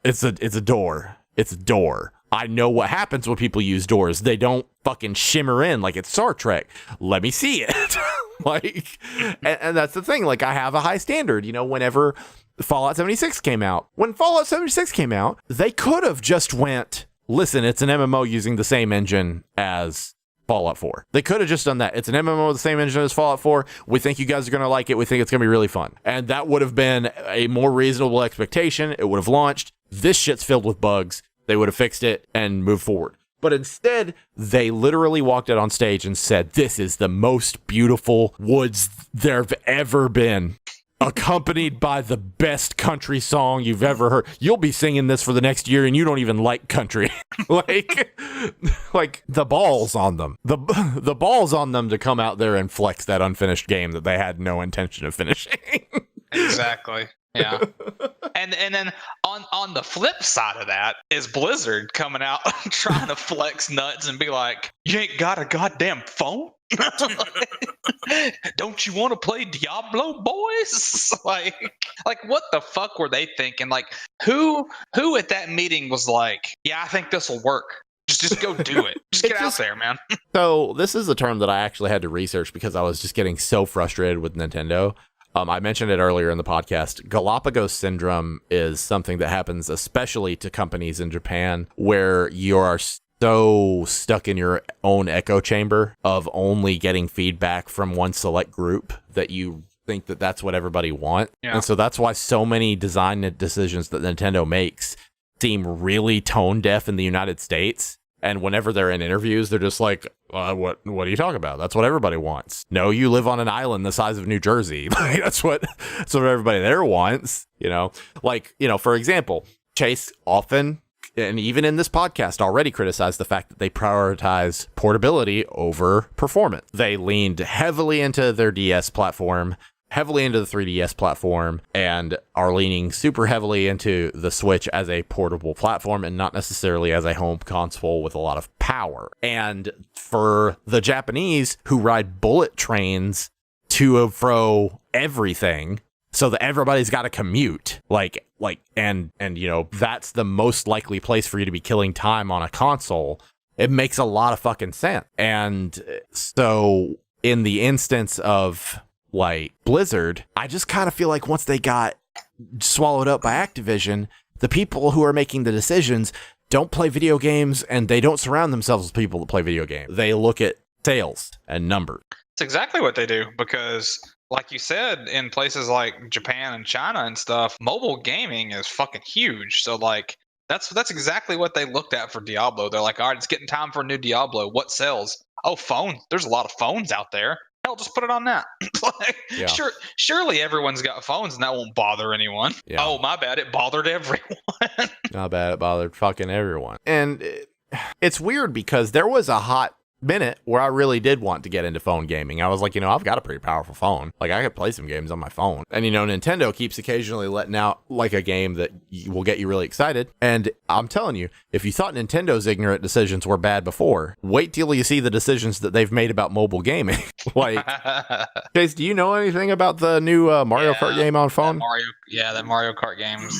it's a door. It's a door. I know what happens when people use doors. They don't fucking shimmer in like it's Star Trek. Let me see it. And that's the thing. Like, I have a high standard, whenever Fallout 76 came out. When Fallout 76 came out, they could have just went, listen, it's an MMO using the same engine as Fallout 4. They could have just done that. It's an MMO with the same engine as Fallout 4. We think you guys are going to like it. We think it's going to be really fun. And that would have been a more reasonable expectation. It would have launched. This shit's filled with bugs. They would have fixed it and moved forward. But instead, they literally walked out on stage and said, this is the most beautiful woods there've ever been, accompanied by the best country song you've ever heard. You'll be singing this for the next year and you don't even like country. like the balls on them. The balls on them to come out there and flex that unfinished game that they had no intention of finishing. Exactly. Yeah. And then on the flip side of that is Blizzard coming out trying to flex nuts and be like, you ain't got a goddamn phone? Don't you want to play Diablo, boys? like what the fuck were they thinking? Like who at that meeting was like, yeah, I think this will work. Just go do it. Just get out there, man. So this is a term that I actually had to research because I was just getting so frustrated with Nintendo. I mentioned it earlier in the podcast. Galapagos syndrome is something that happens especially to companies in Japan where you are so stuck in your own echo chamber of only getting feedback from one select group that you think that that's what everybody wants. Yeah. And so that's why so many design decisions that Nintendo makes seem really tone deaf in the United States. And whenever they're in interviews, they're just like, what are you talking about? That's what everybody wants. No, you live on an island the size of New Jersey. That's what everybody there wants, you know? Like, you know, for example, Chase often, and even in this podcast, already criticized the fact that they prioritize portability over performance. They leaned heavily into their DS platform, heavily into the 3DS platform, and are leaning super heavily into the Switch as a portable platform and not necessarily as a home console with a lot of power. And for the Japanese who ride bullet trains to and fro everything, so that everybody's got to commute, and you know, that's the most likely place for you to be killing time on a console. It makes a lot of fucking sense. And so in the instance of like Blizzard, I just kind of feel like once they got swallowed up by Activision, the people who are making the decisions don't play video games and they don't surround themselves with people that play video games. They look at sales and numbers. It's exactly what they do because, like you said, in places like Japan and China and stuff, mobile gaming is fucking huge. So like that's exactly what they looked at for Diablo. They're like, all right, it's getting time for a new Diablo. What sells? Oh, phones. There's a lot of phones out there. Hell, just put it on that. Yeah. Surely everyone's got phones and that won't bother anyone. Yeah. Oh, my bad. It bothered everyone. Not bad. It bothered fucking everyone. And it's weird because there was a hot minute where I really did want to get into phone gaming. I was like, you know, I've got a pretty powerful phone. Like, I could play some games on my phone. And, you know, Nintendo keeps occasionally letting out like a game that will get you really excited. And I'm telling you, if you thought Nintendo's ignorant decisions were bad before, wait till you see the decisions that they've made about mobile gaming. Like, Chase, do you know anything about the new Mario Kart game on phone? That Mario Kart game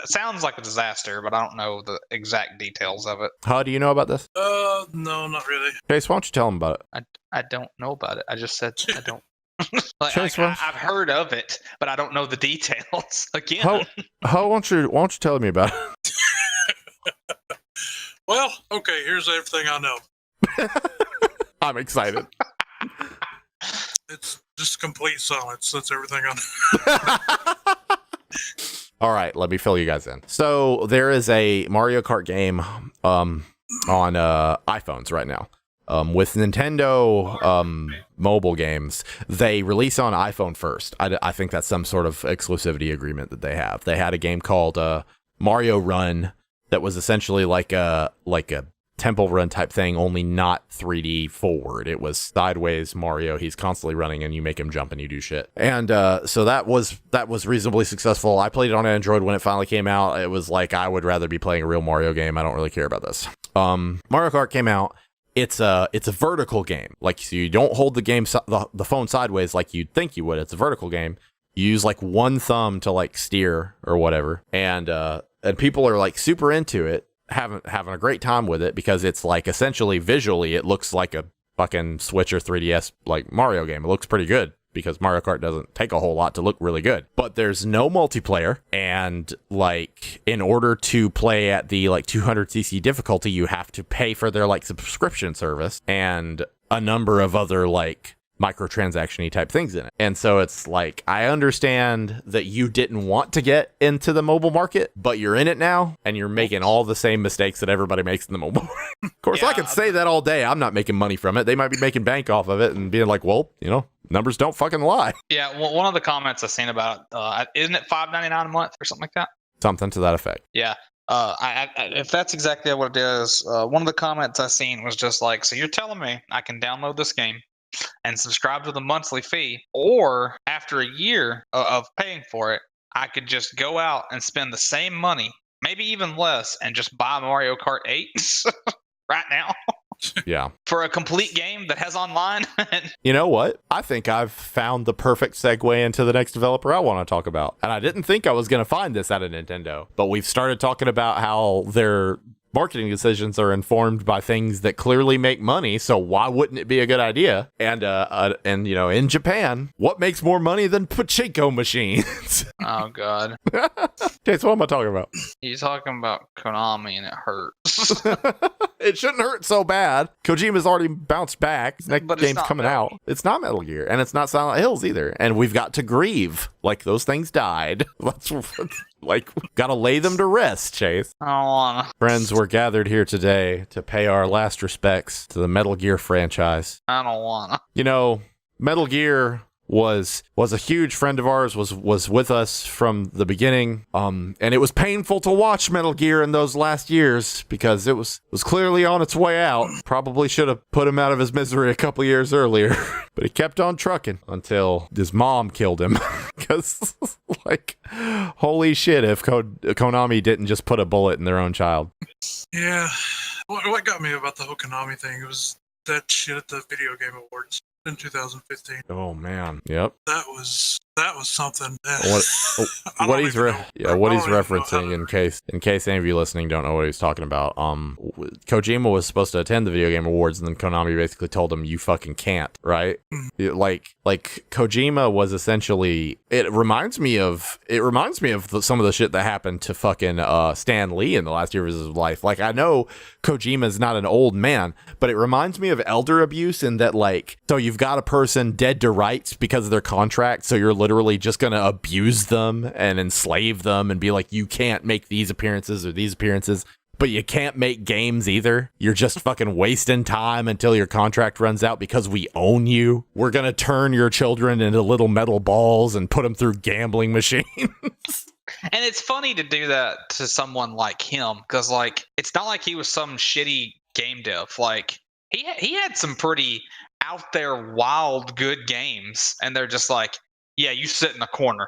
sounds like a disaster, but I don't know the exact details of it. How do you know about this? No, not really. Chase, why don't you tell them about it? I don't know about it. I just said I don't. I've heard of it, but I don't know the details. Again, how won't you tell me about it? Well, okay. Here's everything I know. I'm excited. It's just complete silence. That's everything I know. All right, let me fill you guys in. So there is a Mario Kart game on iPhones right now. With Nintendo mobile games, they release on iPhone first. I think that's some sort of exclusivity agreement that they have. They had a game called Mario Run that was essentially like a temple run type thing, only not 3D forward. It was sideways Mario. He's constantly running and you make him jump and you do shit. And so that was reasonably successful. I played it on Android when it finally came out. It was like, I would rather be playing a real Mario game. I don't really care about this. Mario Kart came out. It's a vertical game. Like, so you don't hold the game the phone sideways like you'd think you would. It's a vertical game. You use like one thumb to like steer or whatever. And people are like super into it. Having a great time with it because it's like essentially visually it looks like a fucking Switch or 3DS like Mario game. It looks pretty good because Mario Kart doesn't take a whole lot to look really good. But there's no multiplayer, and like in order to play at the like 200cc difficulty, you have to pay for their like subscription service and a number of other like microtransaction-y type things in it. And so it's like, I understand that you didn't want to get into the mobile market, but you're in it now, and you're making all the same mistakes that everybody makes in the mobile market. Of course, I could say that all day. I'm not making money from it. They might be making bank off of it and being like, well, you know, numbers don't fucking lie. Yeah, well, one of the comments I've seen about isn't it $5.99 a month or something like that? Something to that effect. Yeah. If that's exactly what it is, one of the comments I seen was just like, so you're telling me I can download this game and subscribe to the monthly fee, or after a year of paying for it, I could just go out and spend the same money, maybe even less, and just buy Mario Kart 8 right now. Yeah. For a complete game that has online. You know what? I think I've found the perfect segue into the next developer I want to talk about. And I didn't think I was going to find this at a Nintendo, but we've started talking about how their marketing decisions are informed by things that clearly make money, so why wouldn't it be a good idea? And you know, in Japan, what makes more money than pachinko machines? Oh god. Okay, so what am I talking about? You're talking about Konami, and it hurts. It shouldn't hurt so bad. Kojima's already bounced back. His next game's coming out. It's not Metal Gear, and it's not Silent Hills either. And we've got to grieve like those things died. Let's like gotta lay them to rest, Chase. I don't wanna. Friends, we're gathered here today to pay our last respects to the Metal Gear franchise. I don't wanna. You know, Metal Gear was a huge friend of ours, was with us from the beginning, and it was painful to watch Metal Gear in those last years because it was clearly on its way out. Probably should have put him out of his misery a couple years earlier, but he kept on trucking until his mom killed him. Because like, holy shit, if Konami didn't just put a bullet in their own child. Yeah, what got me about the whole Konami thing was that shit at the Video Game Awards in 2015. Oh man, yep. That was something. What he's referencing, in case any of you listening don't know what he's talking about. Kojima was supposed to attend the Video Game Awards, and then Konami basically told him, "You fucking can't." Right? Like Kojima was essentially. It reminds me of some of the shit that happened to fucking Stan Lee in the last years of his life. Like, I know Kojima's not an old man, but it reminds me of elder abuse in that, like, so you've got a person dead to rights because of their contract, so you're literally just gonna abuse them and enslave them and be like, you can't make these appearances or these appearances, but you can't make games either. You're just fucking wasting time until your contract runs out because we own you. We're gonna turn your children into little metal balls and put them through gambling machines. And it's funny to do that to someone like him, because like, it's not like he was some shitty game dev. Like, he had some pretty out there wild good games, and they're just like, yeah, you sit in the corner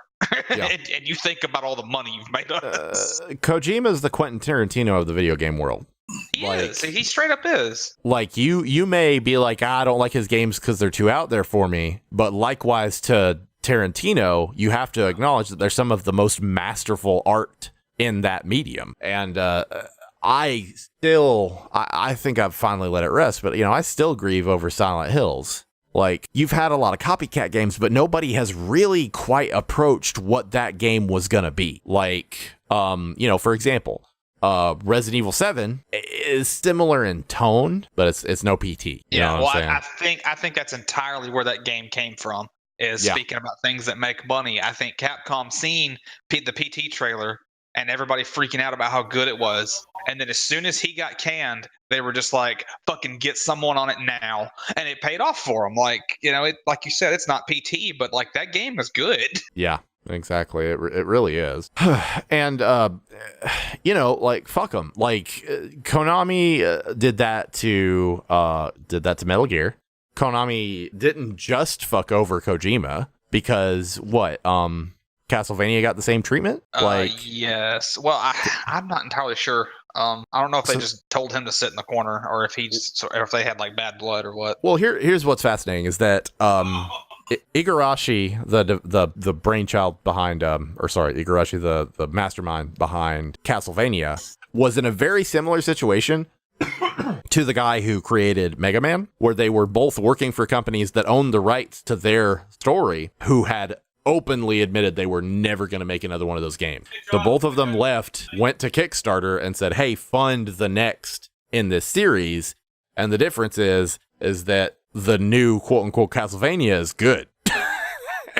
and you think about all the money you've made on this. Kojima's the Quentin Tarantino of the video game world. He is. He straight up is. Like, you may be like, I don't like his games because they're too out there for me, but likewise to Tarantino, you have to acknowledge that there's some of the most masterful art in that medium. And I think I've finally let it rest, but, you know, I still grieve over Silent Hills. Like, you've had a lot of copycat games, but nobody has really quite approached what that game was gonna be. Like, you know, for example, Resident Evil 7 is similar in tone, but it's no PT. Yeah, well, I think that's entirely where that game came from. Speaking about things that make money. I think Capcom seen the PT trailer and everybody freaking out about how good it was. And then as soon as he got canned, they were just like, fucking get someone on it now. And it paid off for them. Like, you know, like you said, it's not PT, but like, that game is good. Yeah, exactly. It really is. And, you know, like, fuck them. Like, Konami did that to Metal Gear. Konami didn't just fuck over Kojima because Castlevania got the same treatment? Yes. Well, I'm not entirely sure. I don't know if they just told him to sit in the corner, or if they had like bad blood or what. Well, here's what's fascinating is that Igarashi, the brainchild behind, Igarashi, the mastermind behind Castlevania, was in a very similar situation, to the guy who created Mega Man, where they were both working for companies that owned the rights to their story, who had openly admitted they were never going to make another one of those games. So both of them left, went to Kickstarter and said, hey, fund the next in this series. And the difference is that the new quote-unquote Castlevania is good.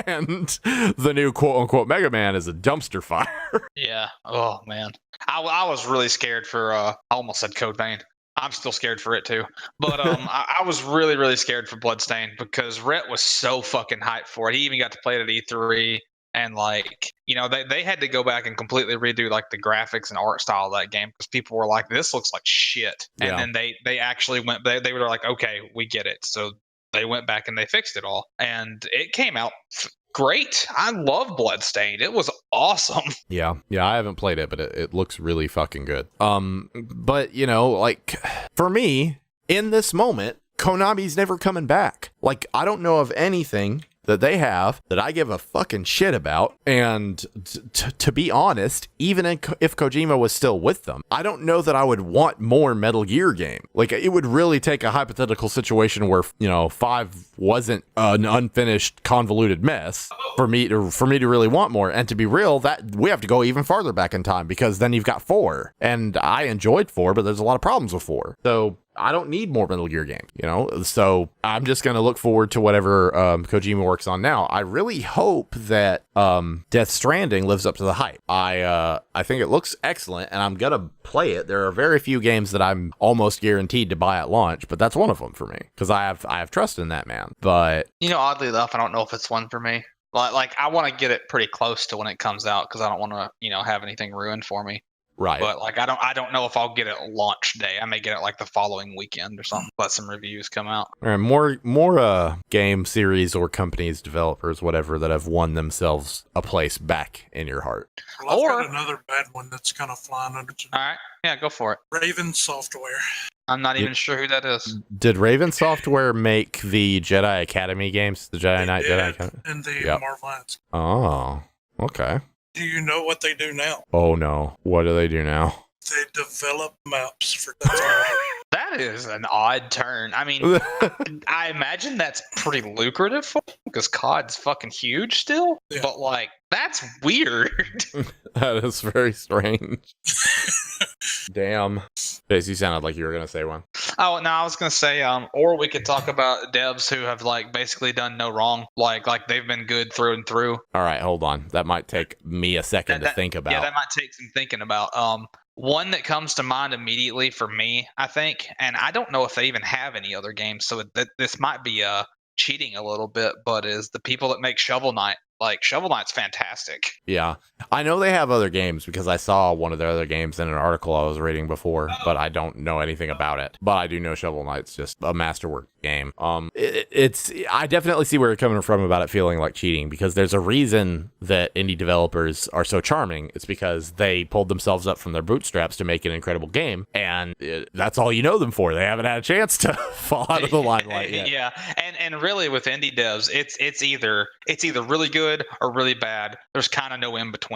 And the new quote-unquote Mega Man is a dumpster fire. Yeah. Oh, man. I was really scared for, I almost said Code Vein. I'm still scared for it too. But I was really, really scared for Bloodstained because Rhett was so fucking hyped for it. He even got to play it at E3. And like, you know, they had to go back and completely redo like the graphics and art style of that game because people were like, this looks like shit. And then they actually went, they were like, okay, we get it. So they went back and they fixed it all. And it came out great. I love Bloodstained. It was awesome. Yeah, I haven't played it, but it looks really fucking good. But you know, like for me, in this moment, Konami's never coming back. Like, I don't know of anything that they have that I give a fucking shit about. And to be honest, even if Kojima was still with them, I don't know that I would want more Metal Gear game. Like, it would really take a hypothetical situation where, you know, 5 wasn't an unfinished, convoluted mess for me to really want more. And to be real, that we have to go even farther back in time, because then you've got 4. And I enjoyed 4, but there's a lot of problems with 4. So I don't need more Metal Gear games, you know? So I'm just going to look forward to whatever Kojima works on now. I really hope that Death Stranding lives up to the hype. I think it looks excellent, and I'm going to play it. There are very few games that I'm almost guaranteed to buy at launch, but that's one of them for me, because I have trust in that man. But, you know, oddly enough, I don't know if it's one for me. Like I want to get it pretty close to when it comes out, because I don't want to, you know, have anything ruined for me. Right. But like I don't know if I'll get it launch day. I may get it like the following weekend or something. Let some reviews come out. All right, more game series or companies, developers, whatever, that have won themselves a place back in your heart. Well, I've got another bad one that's kind of flying under. All right. Yeah, go for it. Raven Software. I'm not even sure who that is. Did Raven Software make the Jedi Academy games? The Jedi Knight Jedi Academy? And the Marvel Knights. Oh, okay. Do you know what they do now? Oh, no. What do they do now? They develop maps for that. That is an odd turn. I mean, I imagine that's pretty lucrative for them, because COD's fucking huge still. Yeah. But, like, that's weird. That is very strange. Damn. Jace, you sounded like you were going to say one. Oh, no, I was going to say, or we could talk about devs who have, like, basically done no wrong. Like they've been good through and through. All right, hold on. That might take me a second to think about. Yeah, that might take some thinking about. One that comes to mind immediately for me, I think, and I don't know if they even have any other games, so this might be cheating a little bit, but is the people that make Shovel Knight. Like, Shovel Knight's fantastic. Yeah. I know they have other games because I saw one of their other games in an article I was reading before, but I don't know anything about it. But I do know Shovel Knight's just a masterwork game. I definitely see where you're coming from about it feeling like cheating, because there's a reason that indie developers are so charming. It's because they pulled themselves up from their bootstraps to make an incredible game, and that's all you know them for. They haven't had a chance to fall out of the limelight yet. Yeah, and really with indie devs, it's either really good or really bad. There's kind of no in between.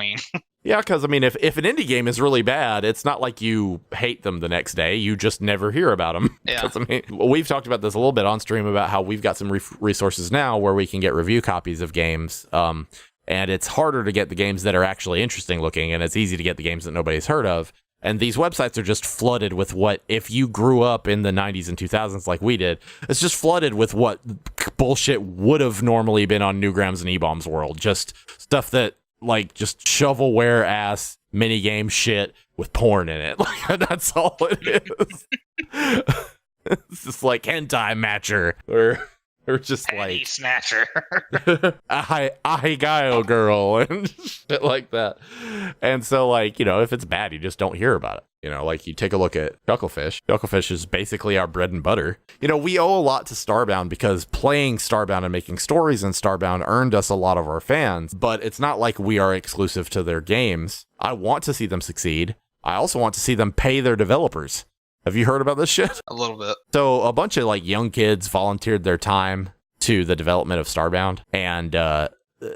Yeah, because I mean, if an indie game is really bad, it's not like you hate them the next day. You just never hear about them. Yeah. I mean, we've talked about this a little bit on stream about how we've got some resources now where we can get review copies of games. And it's harder to get the games that are actually interesting looking, and it's easy to get the games that nobody's heard of. And these websites are just flooded with what, if you grew up in the 90s and 2000s like we did, it's just flooded with what bullshit would have normally been on Newgrounds and E-Bomb's world. Just stuff that, like, just shovelware ass minigame shit with porn in it. Like, that's all it is. It's just like hentai matcher or just Penny like snatcher. Ahigao girl and shit like that. And so, like, you know, if it's bad, you just don't hear about it. You know, like, you take a look at Chucklefish. Chucklefish is basically our bread and butter. You know, we owe a lot to Starbound because playing Starbound and making stories in Starbound earned us a lot of our fans, but it's not like we are exclusive to their games. I want to see them succeed. I also want to see them pay their developers. Have you heard about this shit? A little bit. So a bunch of, like, young kids volunteered their time to the development of Starbound, and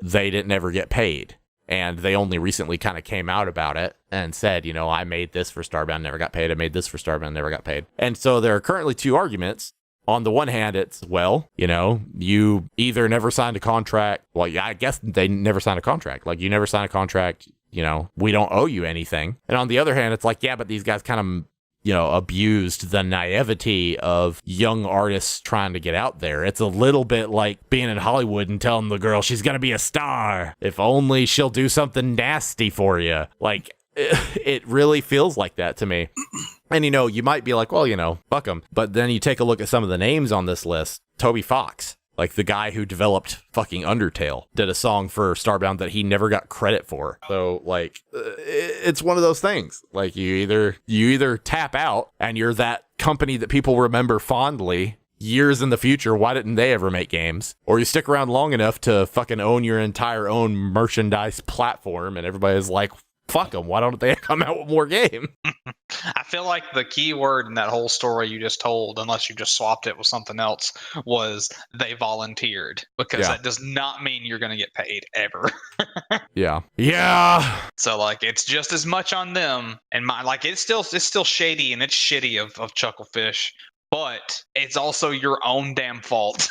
they didn't ever get paid. And they only recently kind of came out about it and said, you know, I made this for Starbound, never got paid. I made this for Starbound, never got paid. And so there are currently two arguments. On the one hand, it's, well, you know, you either never signed a contract. Well, yeah, I guess they never signed a contract. Like, you never signed a contract, you know, we don't owe you anything. And on the other hand, it's like, yeah, but these guys kind of, you know, abused the naivety of young artists trying to get out there. It's a little bit like being in Hollywood and telling the girl she's going to be a star. If only she'll do something nasty for you. Like, it really feels like that to me. And, you know, you might be like, well, you know, fuck them. But then you take a look at some of the names on this list. Toby Fox, like the guy who developed fucking Undertale, did a song for Starbound that he never got credit for. So, like, it's one of those things. Like, you either tap out and you're that company that people remember fondly years in the future. Why didn't they ever make games? Or you stick around long enough to fucking own your entire own merchandise platform and everybody's like, fuck them, why don't they come out with more game? I feel like the key word in that whole story you just told, unless you just swapped it with something else, was they volunteered. Because that does not mean you're going to get paid ever. Yeah. So, like, it's just as much on them. And it's still shady and it's shitty of Chucklefish. But it's also your own damn fault.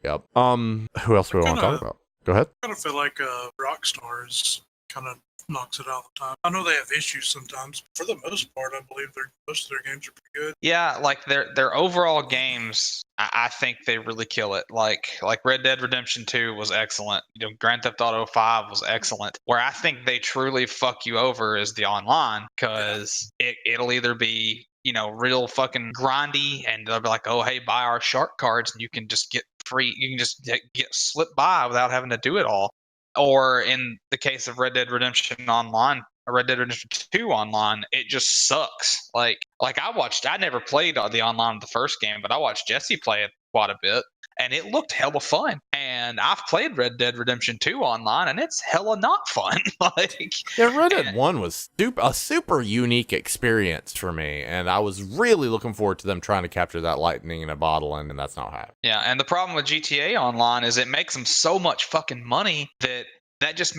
Yep. Who else do we want to talk about? Go ahead. I kind of feel like Rockstar's kind of knocks it out of the time. I know they have issues sometimes, but for the most part, I believe most of their games are pretty good. Yeah, like their overall games, I think they really kill it. Like Red Dead Redemption 2 was excellent. You know, Grand Theft Auto 5 was excellent. Where I think they truly fuck you over is the online, because it'll either be, you know, real fucking grindy, and they'll be like, oh, hey, buy our shark cards, and you can just get free. You can just get slipped by without having to do it all. Or in the case of Red Dead Redemption Online, or Red Dead Redemption 2 Online, it just sucks. Like I never played the online of the first game, but I watched Jesse play it quite a bit, and it looked hella fun. And I've played Red Dead Redemption 2 Online, and it's hella not fun. Red Dead 1 was a super unique experience for me, and I was really looking forward to them trying to capture that lightning in a bottle, and that's not happening. Yeah, and the problem with GTA Online is it makes them so much fucking money that just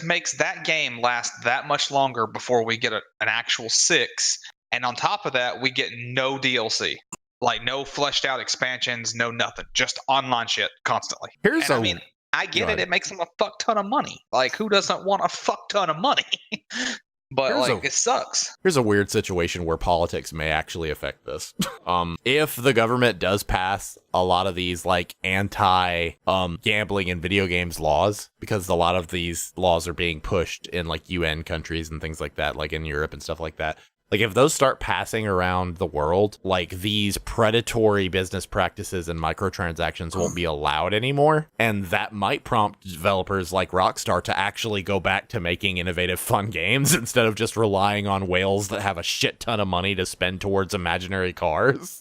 makes that game last that much longer before we get an actual 6. And on top of that, we get no DLC. Like, no fleshed out expansions, no nothing. Just online shit constantly. I get it. It makes them a fuck ton of money. Like, who doesn't want a fuck ton of money? But it sucks. Here's a weird situation where politics may actually affect this. If the government does pass a lot of these like anti gambling and video games laws, because a lot of these laws are being pushed in like UN countries and things like that, like in Europe and stuff like that. Like, if those start passing around the world, like, these predatory business practices and microtransactions won't be allowed anymore. And that might prompt developers like Rockstar to actually go back to making innovative, fun games instead of just relying on whales that have a shit ton of money to spend towards imaginary cars.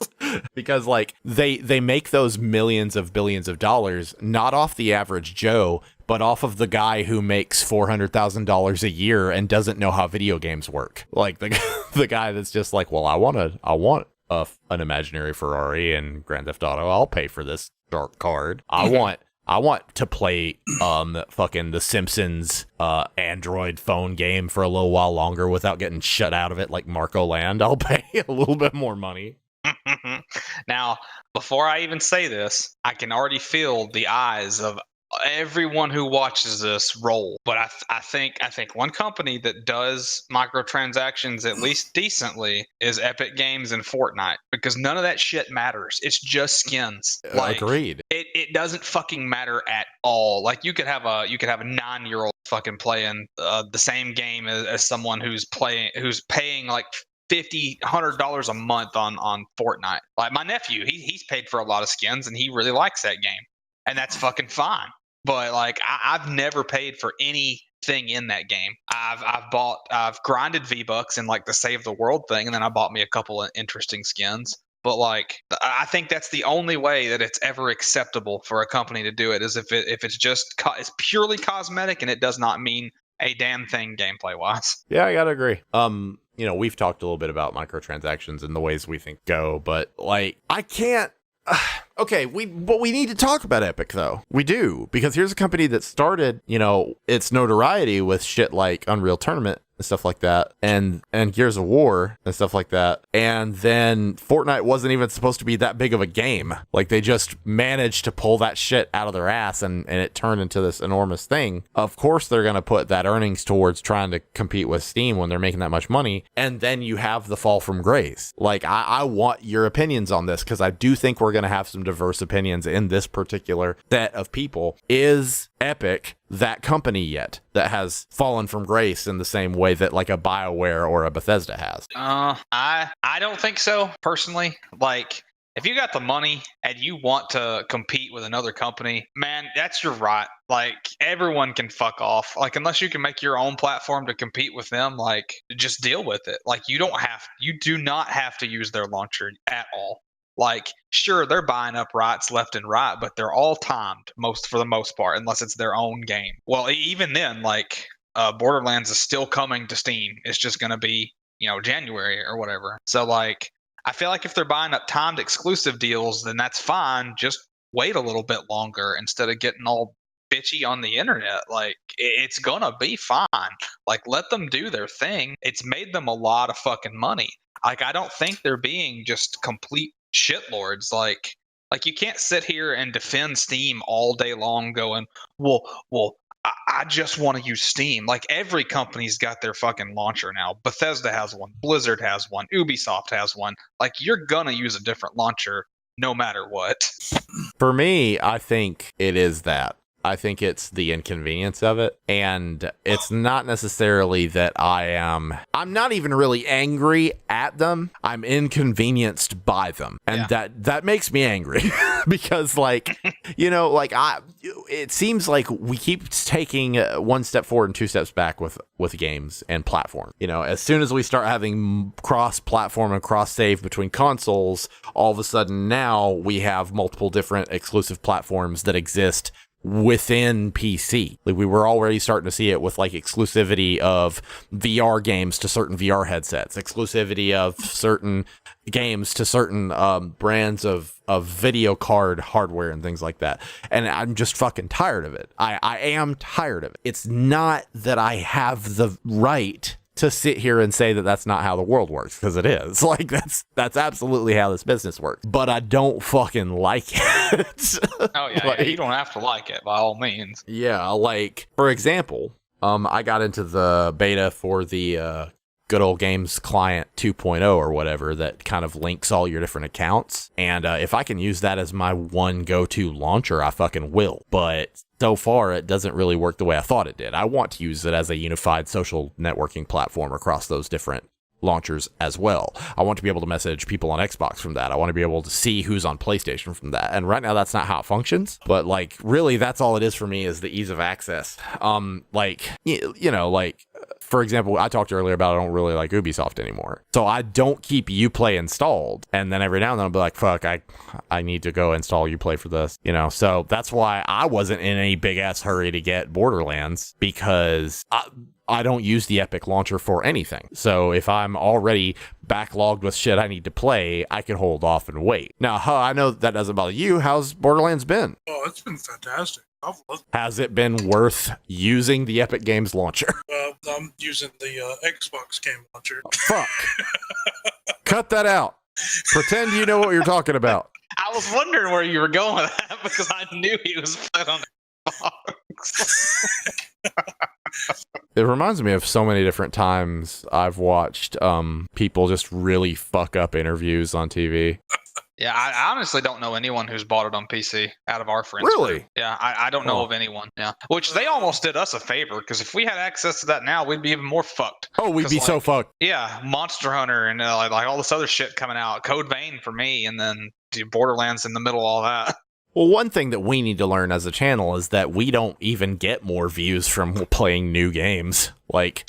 Because, like, they make those millions of billions of dollars, not off the average Joe, but off of the guy who makes $400,000 a year and doesn't know how video games work. Like the guy that's just like, well, I want an imaginary Ferrari in Grand Theft Auto. I'll pay for this shark card. I want to play fucking The Simpsons Android phone game for a little while longer without getting shut out of it like Marco Land. I'll pay a little bit more money. Now, before I even say this, I can already feel the eyes of everyone who watches this roll. But I think one company that does microtransactions at least decently is Epic Games and Fortnite, because none of that shit matters. It's just skins. Agreed. It doesn't fucking matter at all. Like, you could have a 9-year-old fucking playing the same game as someone who's paying like $100 a month on Fortnite. Like, my nephew, he's paid for a lot of skins and he really likes that game. And that's fucking fine. But like, I've never paid for anything in that game. I've grinded V-Bucks in like the Save the World thing, and then I bought me a couple of interesting skins. But like, I think that's the only way that it's ever acceptable for a company to do it, is if it's purely cosmetic and it does not mean a damn thing gameplay wise. Yeah, I gotta agree. You know, we've talked a little bit about microtransactions and the ways we think go, but like, I can't. Okay, but we need to talk about Epic though. We do, because here's a company that started, its notoriety with shit like Unreal Tournament and stuff like that, and Gears of War and stuff like that. And then Fortnite wasn't even supposed to be that big of a game. Like, they just managed to pull that shit out of their ass, and it turned into this enormous thing. Of course, they're going to put that earnings towards trying to compete with Steam when they're making that much money. And then you have the fall from grace. Like, I want your opinions on this, because I do think we're going to have some diverse opinions in this particular set of people. Is Epic that company yet that has fallen from grace in the same way that like a BioWare or a Bethesda has? I don't think so, personally. Like, if you got the money and you want to compete with another company, man, that's your right. Like, everyone can fuck off. Like, unless you can make your own platform to compete with them, like, just deal with it. Like, you do not have to use their launcher at all. Like, sure, they're buying up rights left and right, but they're all timed for the most part, unless it's their own game. Well, even then, like, Borderlands is still coming to Steam. It's just going to be, January or whatever. So, like, I feel like if they're buying up timed exclusive deals, then that's fine. Just wait a little bit longer instead of getting all bitchy on the internet. Like, it's going to be fine. Like, let them do their thing. It's made them a lot of fucking money. Like, I don't think they're being just complete shitlords. Like you can't sit here and defend Steam all day long going, well, I just want to use Steam. Like, every company's got their fucking launcher now. Bethesda has one, Blizzard has one, Ubisoft has one. Like, you're gonna use a different launcher no matter what. For me, I think it is that. I think it's the inconvenience of it. And it's not necessarily that I'm not even really angry at them. I'm inconvenienced by them. And that makes me angry because it seems like we keep taking one step forward and two steps back with games and platform. As soon as we start having cross-platform and cross-save between consoles, all of a sudden now we have multiple different exclusive platforms that exist within PC. Like, we were already starting to see it with like exclusivity of VR games to certain VR headsets, exclusivity of certain games to certain brands of video card hardware and things like that. And I'm just fucking tired of it. I am tired of it. It's not that I have the right to sit here and say that that's not how the world works, because it is. Like, that's absolutely how this business works. But I don't fucking like it. Oh yeah, you don't have to like it by all means. Yeah, like, for example, I got into the beta for the Good Old Games Client 2.0 or whatever that kind of links all your different accounts. And if I can use that as my one go-to launcher, I fucking will. But so far, it doesn't really work the way I thought it did. I want to use it as a unified social networking platform across those different launchers as well. I want to be able to message people on Xbox from that. I want to be able to see who's on PlayStation from that. And right now, that's not how it functions. But like, really, that's all it is for me, is the ease of access. For example, I talked earlier about I don't really like Ubisoft anymore. So I don't keep Uplay installed. And then every now and then I'll be like, fuck, I need to go install Uplay for this, So that's why I wasn't in any big ass hurry to get Borderlands, because I don't use the Epic launcher for anything. So if I'm already backlogged with shit I need to play, I can hold off and wait. Now, I know that doesn't bother you. How's Borderlands been? Oh, it's been fantastic. I've loved it. Has it been worth using the Epic Games launcher? Well, I'm using the Xbox game launcher. Oh, fuck. Cut that out. Pretend you know what you're talking about. I was wondering where you were going with that, because I knew he was playing on Xbox. It reminds me of so many different times I've watched people just really fuck up interviews on TV. Yeah, I honestly don't know anyone who's bought it on PC out of our friends. Really? Group. Yeah, I don't know of anyone. Yeah, which they almost did us a favor, because if we had access to that now, we'd be even more fucked. Oh, we'd be so fucked. Yeah, Monster Hunter and like all this other shit coming out. Code Vein for me, and then Borderlands in the middle of all that. Well, one thing that we need to learn as a channel is that we don't even get more views from playing new games. Like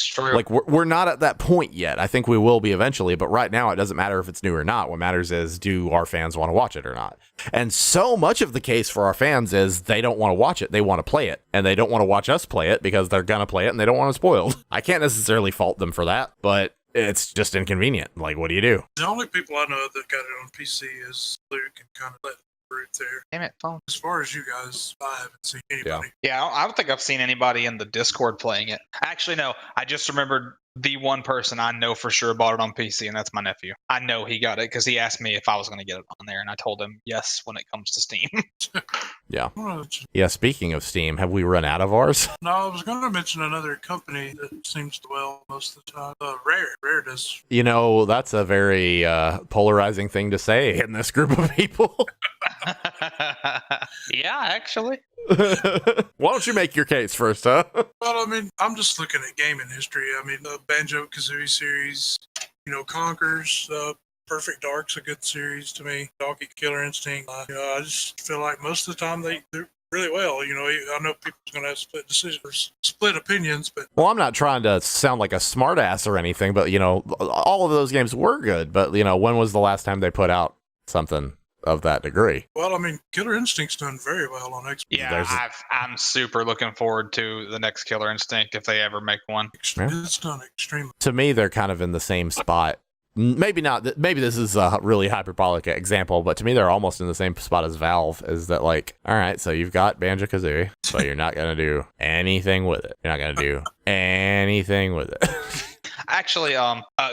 we're not at that point yet. I think we will be eventually, but right now it doesn't matter if it's new or not. What matters is, do our fans want to watch it or not? And so much of the case for our fans is they don't want to watch it, they want to play it. And they don't want to watch us play it because they're going to play it and they don't want it spoiled. I can't necessarily fault them for that, but it's just inconvenient. Like, what do you do? The only people I know that got it on PC is Luke and kind of let Ruth there. Damn it, phone. As far as you guys, I haven't seen anybody. Yeah, I don't think I've seen anybody in the Discord playing it. Actually, no. I just remembered the one person I know for sure bought it on PC, and that's my nephew. I know he got it because he asked me if I was going to get it on there, and I told him yes when it comes to Steam. Yeah. Well, Yeah, speaking of Steam, have we run out of ours? no, I was going to mention another company that seems to well most of the time. Rare. Rare does. You know, that's a very polarizing thing to say in this group of people. Yeah, actually. Why don't you make your case first, huh? Well, I mean, I'm just looking at gaming history. I mean, the Banjo-Kazooie series, Conker's, Perfect Dark's a good series to me. Donkey Killer Instinct. I just feel like most of the time they do really well. I know people's going to have split decisions, split opinions, but... Well, I'm not trying to sound like a smartass or anything, but, all of those games were good. But, when was the last time they put out something of that degree? Well, I mean, Killer Instinct's done very well on Xbox. Yeah, I'm super looking forward to the next Killer Instinct if they ever make one. It's done extremely. To me, they're kind of in the same spot. Maybe not. Maybe this is a really hyperbolic example, but to me, they're almost in the same spot as Valve. Is that like, all right, so you've got Banjo-Kazooie, but you're not going to do anything with it. You're not going to do anything with it. Actually,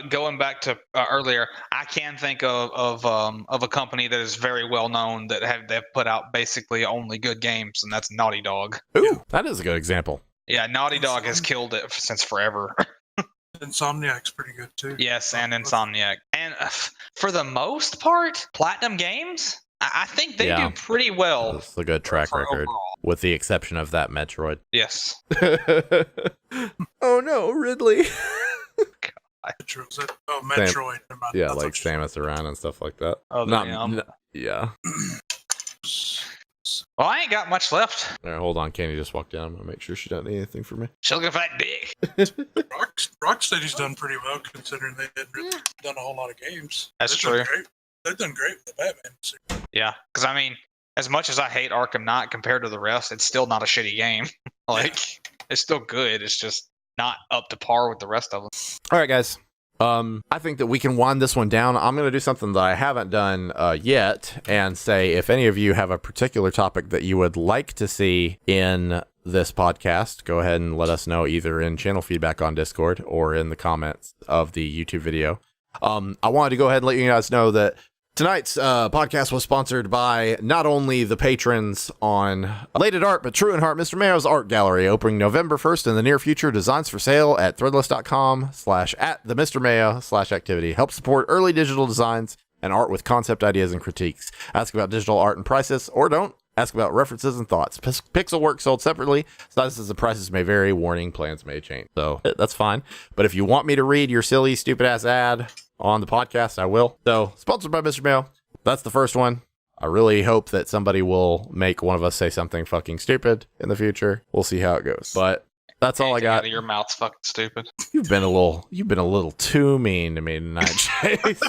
going back to earlier, I can think of a company that is very well known that they've put out basically only good games, and that's Naughty Dog. Ooh, that is a good example. Yeah, Naughty Dog has killed it since forever. Insomniac's pretty good too. Yes, and Insomniac. And for the most part, Platinum Games, I think they do pretty well. That's a good track record, overall. with the exception of that Metroid. Yes. Oh no, Ridley. Metroid. Yeah, like Samus Aran and stuff like that. Oh, yeah. Well, I ain't got much left. All right, hold on. Candy just walked down. I'm gonna make sure she doesn't need anything from me. She'll go for that dick. Rocksteady's done pretty well considering they hadn't really done a whole lot of games. That's true. They've done great with the Batman series. Yeah, because I mean, as much as I hate Arkham Knight compared to the rest, it's still not a shitty game. It's still good. It's just not up to par with the rest of them. All right, guys. I think that we can wind this one down. I'm going to do something that I haven't done yet and say if any of you have a particular topic that you would like to see in this podcast, go ahead and let us know either in channel feedback on Discord or in the comments of the YouTube video. I wanted to go ahead and let you guys know that tonight's podcast was sponsored by not only the patrons on Elated Art, but True in Heart, Mr. Mayo's Art Gallery, opening November 1st in the near future. Designs for sale at threadless.com/@themrmayo/activity. Help support early digital designs and art with concept ideas and critiques. Ask about digital art and prices, or don't. Ask about references and thoughts. Pixel work sold separately. Sizes and prices may vary. Warning, plans may change. So that's fine. But if you want me to read your silly, stupid-ass ad on the podcast, I will. So, sponsored by Mr. Mayo. That's the first one. I really hope that somebody will make one of us say something fucking stupid in the future. We'll see how it goes. But that's all I got. Your mouth's fucking stupid. You've been a little too mean to me tonight, Chase.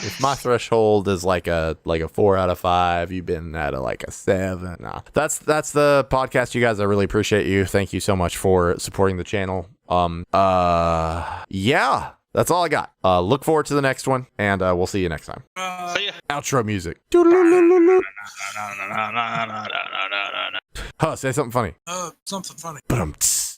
If my threshold is like a 4 out of 5, you've been at a 7. Nah. That's the podcast, you guys. I really appreciate you. Thank you so much for supporting the channel. Yeah. That's all I got. Look forward to the next one, and we'll see you next time. See ya. Outro music. Huh, say something funny. Something funny. But